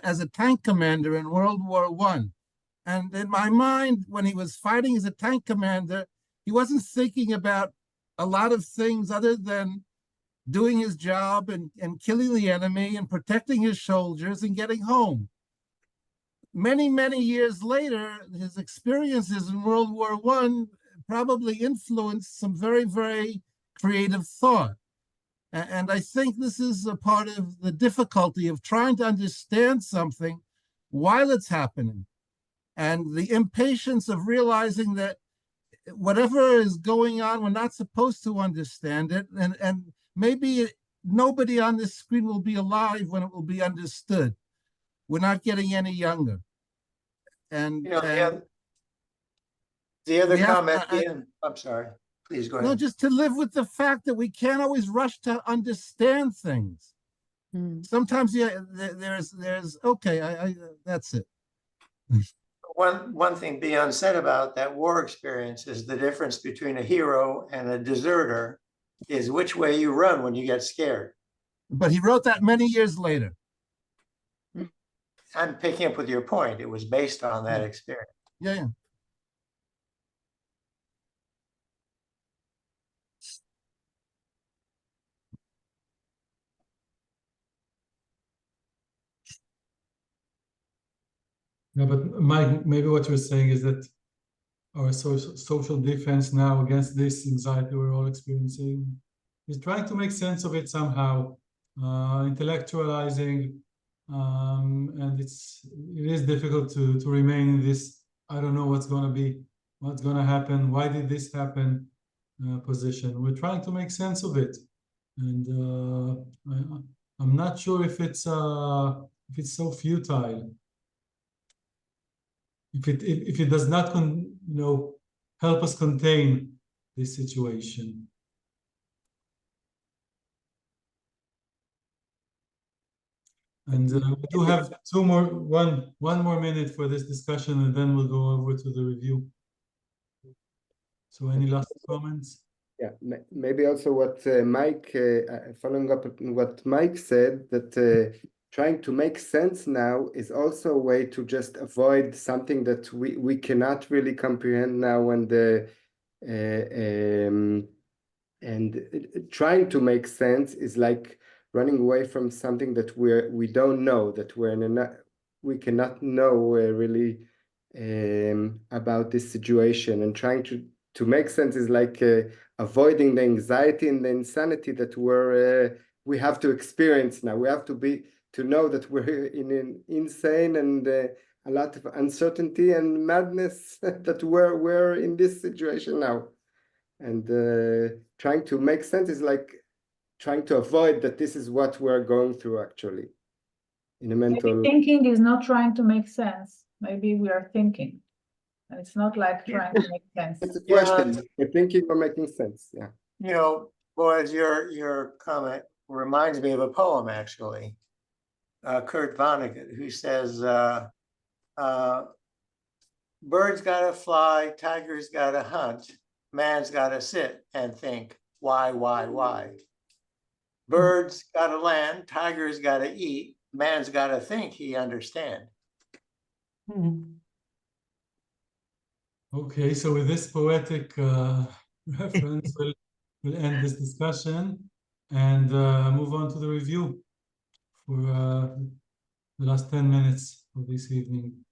as a tank commander in World War I. And in my mind, when he was fighting as a tank commander, he wasn't thinking about a lot of things other than doing his job and killing the enemy and protecting his soldiers and getting home. Many, many years later, his experiences in World War I probably influenced some very, very creative thought. And I think this is a part of the difficulty of trying to understand something while it's happening, and the impatience of realizing that whatever is going on, we're not supposed to understand it, and maybe nobody on this screen will be alive when it will be understood. We're not getting any younger. And, you know, the other comment, I'm sorry, please go ahead. No, just to live with the fact that we can't always rush to understand things. Sometimes, yeah, there's okay, that's it. One thing Bion said about that war experience is the difference between a hero and a deserter. is which way you run when you get scared. But he wrote that many years later. I'm picking up with your point. It was based on that experience. Yeah, yeah. No, but Mike, maybe what you're saying is that our social defense now against this anxiety we're all experiencing is trying to make sense of it somehow, intellectualizing, and it is difficult to remain in this, I don't know what's going to be, what's going to happen, why did this happen position. We're trying to make sense of it. And I'm not sure if it's so futile. If it does not help us contain this situation. And we do have one more minute for this discussion, and then we'll go over to the review. So any last comments? Yeah, maybe also what Mike, following up on what Mike said, that trying to make sense now is also a way to just avoid something that we cannot really comprehend now, and trying to make sense is like running away from something that we don't know, that we cannot know really about this situation, and trying to make sense is like avoiding the anxiety and the insanity that we have to experience now. We have to know that we're in an insane and a lot of uncertainty and madness that we're in this situation now. And trying to make sense is like trying to avoid that this is what we're going through actually in a mental. Maybe thinking is not trying to make sense. Maybe we are thinking. And it's not like trying to make sense. It's a question. You're thinking or making sense. Yeah. You know, Boaz, your comment reminds me of a poem, actually. Kurt Vonnegut, who says, birds gotta fly, tigers gotta hunt, man's gotta sit and think, why? Birds gotta land, tigers gotta eat, man's gotta think he understand. Okay, so with this poetic reference, we'll end this discussion and move on to the review for the last 10 minutes of this evening.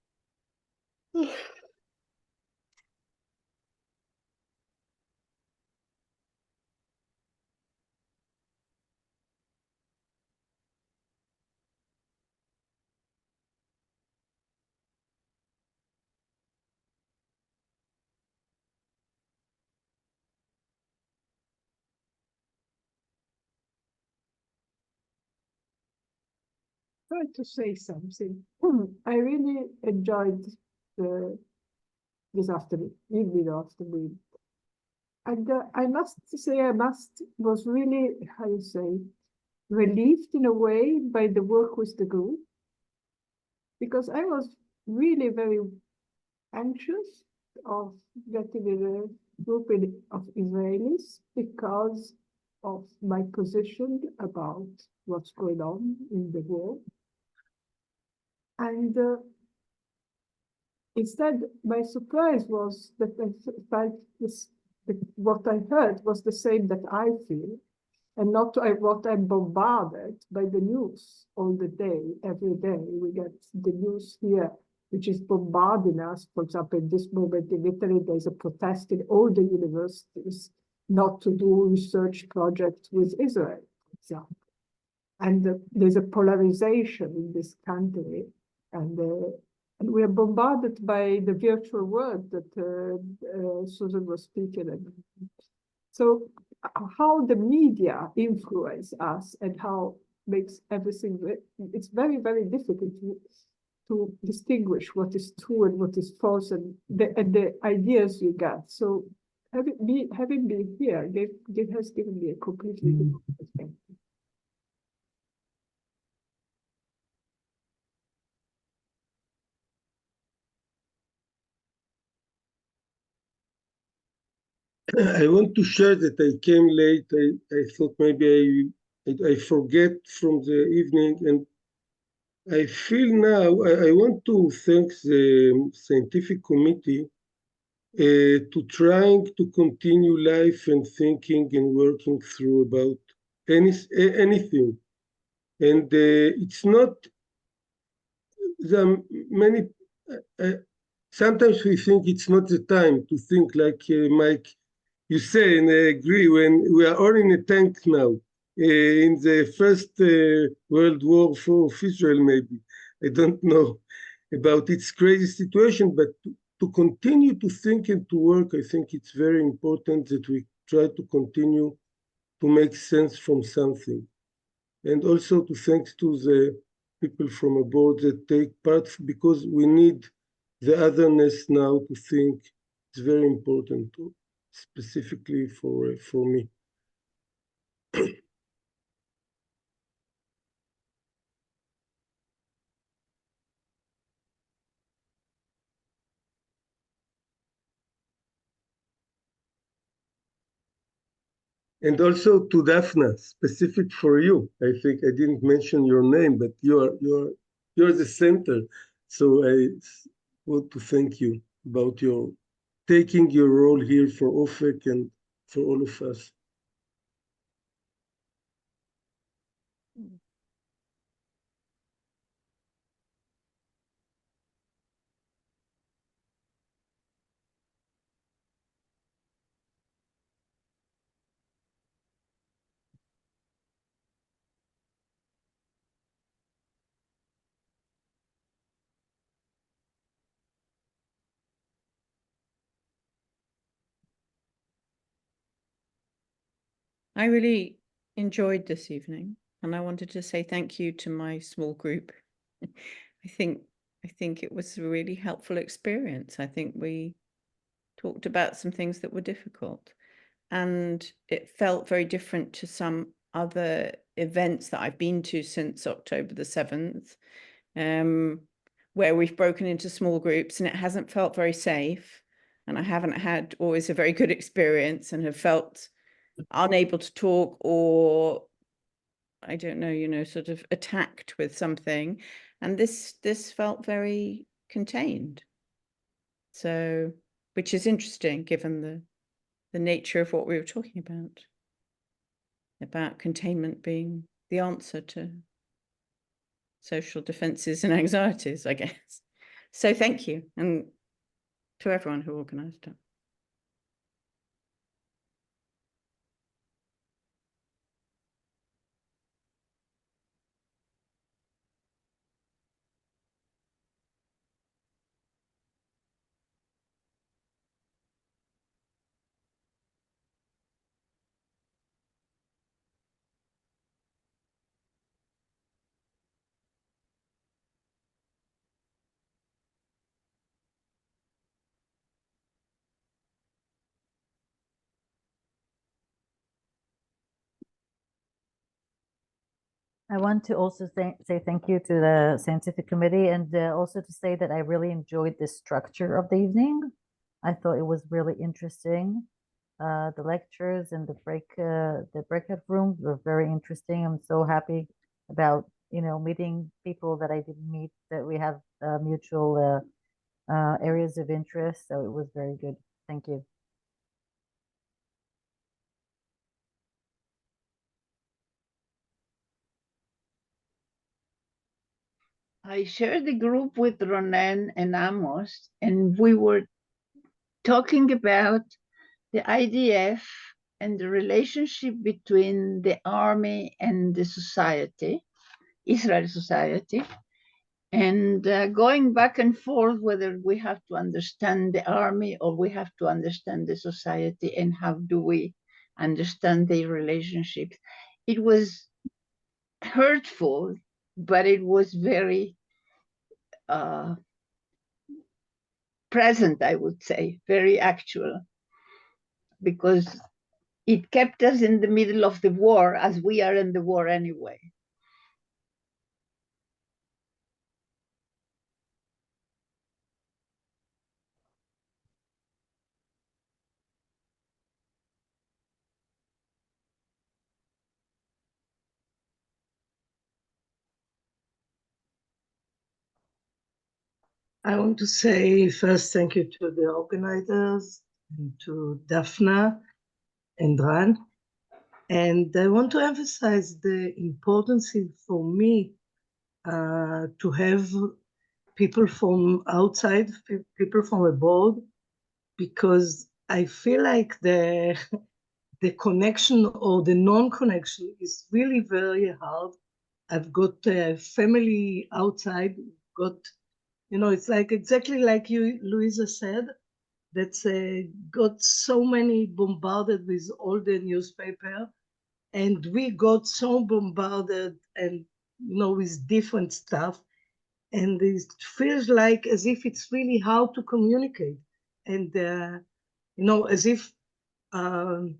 Try to say something. I really enjoyed this evening afternoon. And I must say, was really, how you say, relieved in a way by the work with the group, because I was really very anxious of getting in a group of Israelis because of my position about what's going on in the world. And instead, my surprise was that I felt what I heard was the same that I feel, and not what I'm bombarded by the news all the day, every day. We get the news here, which is bombarding us. For example, in this moment in Italy, there's a protest in all the universities not to do research projects with Israel, for example. And there's a polarization in this country, and we are bombarded by the virtual world that Suzanne was speaking about. So how the media influence us and how makes everything, it's very, very difficult to distinguish what is true and what is false, and the ideas you get. So having been here, it has given me a completely different perspective. I want to share that I came late. I thought maybe I forget from the evening, and I feel now I want to thank the scientific committee to trying to continue life and thinking and working through about anything. And it's not the many, sometimes we think it's not the time to think like Mike, you say, and I agree, when we are all in a tank now, in the First World War of Israel, maybe. I don't know about its crazy situation, but to continue to think and to work, I think it's very important that we try to continue to make sense from something. And also to thanks to the people from abroad that take part, because we need the otherness now to think. It's very important, specifically for me. And also to Dafna, specific for you. I think I didn't mention your name, but you're the center. So I want to thank you about your taking your role here for OFEC and for all of us. I really enjoyed this evening, and I wanted to say thank you to my small group. I think it was a really helpful experience. I think we talked about some things that were difficult, and it felt very different to some other events that I've been to since October the 7th, where we've broken into small groups, and it hasn't felt very safe, and I haven't had always a very good experience, and have felt unable to talk, or I don't know, sort of attacked with something. And this felt very contained. So, which is interesting given the nature of what we were talking about containment being the answer to social defenses and anxieties, I guess. So thank you, and to everyone who organized it. I want to also say thank you to the scientific committee, and also to say that I really enjoyed the structure of the evening. I thought it was really interesting. The lectures and the breakout rooms were very interesting. I'm so happy about meeting people that I didn't meet, that we have mutual areas of interest. So it was very good. Thank you. I shared the group with Ronen and Amos, and we were talking about the IDF and the relationship between the army and the society, Israel society, and going back and forth whether we have to understand the army or we have to understand the society, and how do we understand their relationships. It was hurtful, but it was very present, I would say, very actual, because it kept us in the middle of the war, as we are in the war anyway. I want to say first thank you to the organizers, and to Dafna and Ran. And I want to emphasize the importance for me to have people from outside, people from abroad, because I feel like the connection or the non-connection is really very hard. I've got a family outside, it's like exactly like you, Louisa said, that's got so many bombarded with all the newspaper, and we got so bombarded and with different stuff, and it feels like as if it's really hard to communicate, and as if I'm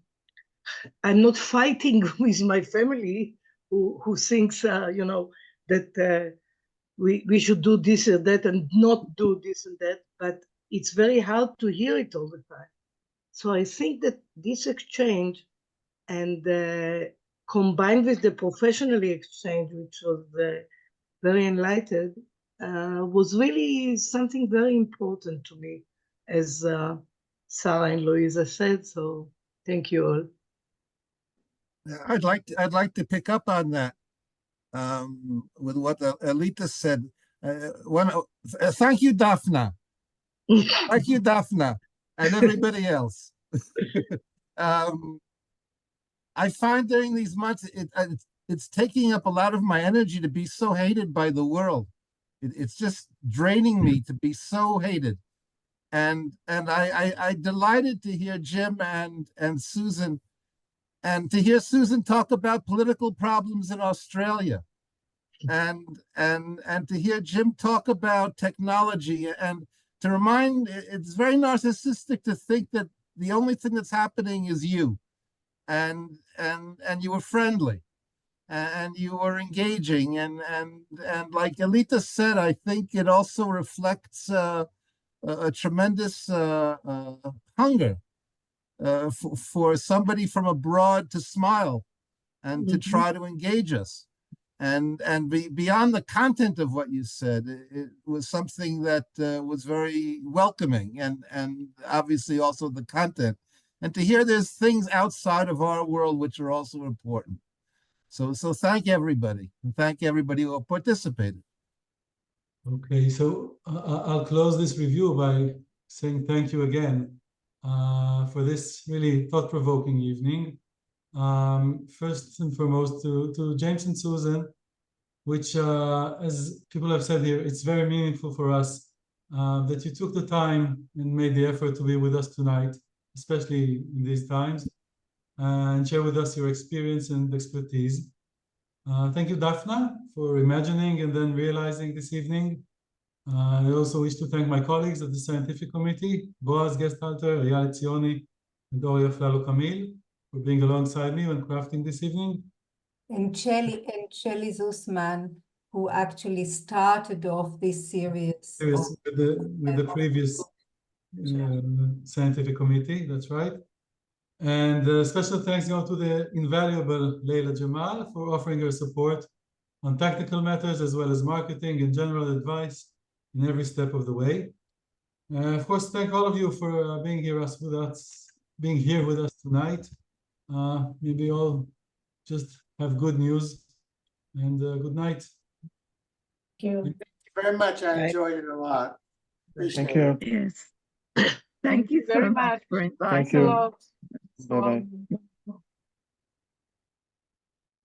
not fighting with my family who thinks that we should do this or that and not do this and that, but it's very hard to hear it all the time. So I think that this exchange and combined with the professional exchange, which was very enlightened, was really something very important to me, as Sarah and Louisa said. So thank you all. I'd like to pick up on that with what Alita said. Thank you, Dafna. Thank you, Dafna, and everybody else. I find during these months it's taking up a lot of my energy to be so hated by the world. It's just draining me to be so hated. And I delighted to hear Jim and Suzan, and to hear Suzan talk about political problems in Australia, and to hear Jim talk about technology, and to remind, it's very narcissistic to think that the only thing that's happening is you, and you were friendly, and you were engaging, and like Alita said, I think it also reflects a tremendous hunger for somebody from abroad to smile and to try to engage us. And beyond the content of what you said, it was something that was very welcoming, and obviously also the content. And to hear there's things outside of our world which are also important. So thank everybody, and thank everybody who participated. Okay, so I'll close this review by saying thank you again for this really thought-provoking evening. First and foremost to James and Suzan, which as people have said here, it's very meaningful for us that you took the time and made the effort to be with us tonight, especially in these times, and share with us your experience and expertise. Thank you, Dafna, for imagining and then realizing this evening. I also wish to thank my colleagues at the Scientific Committee, Boaz Gestalter, Eyal Etzioni, and Oria Flalo-Camille, for being alongside me when crafting this evening. And Shelley Zusman, who actually started off this series. With the previous Scientific Committee, that's right. And special thanks go to the invaluable Leila Jamal for offering her support on technical matters as well as marketing and general advice in every step of the way. Of course, thank all of you for being here with us tonight. Maybe all just have good news and good night. Thank you. Thank you very much. I enjoyed it a lot. Appreciate Thank you. Yes. Thank you very so much much for inviting Thanks me. a lot. Bye-bye.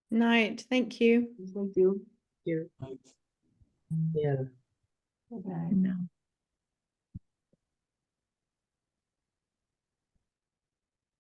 Night. Thank you. Thank you. Yeah. Good night. No.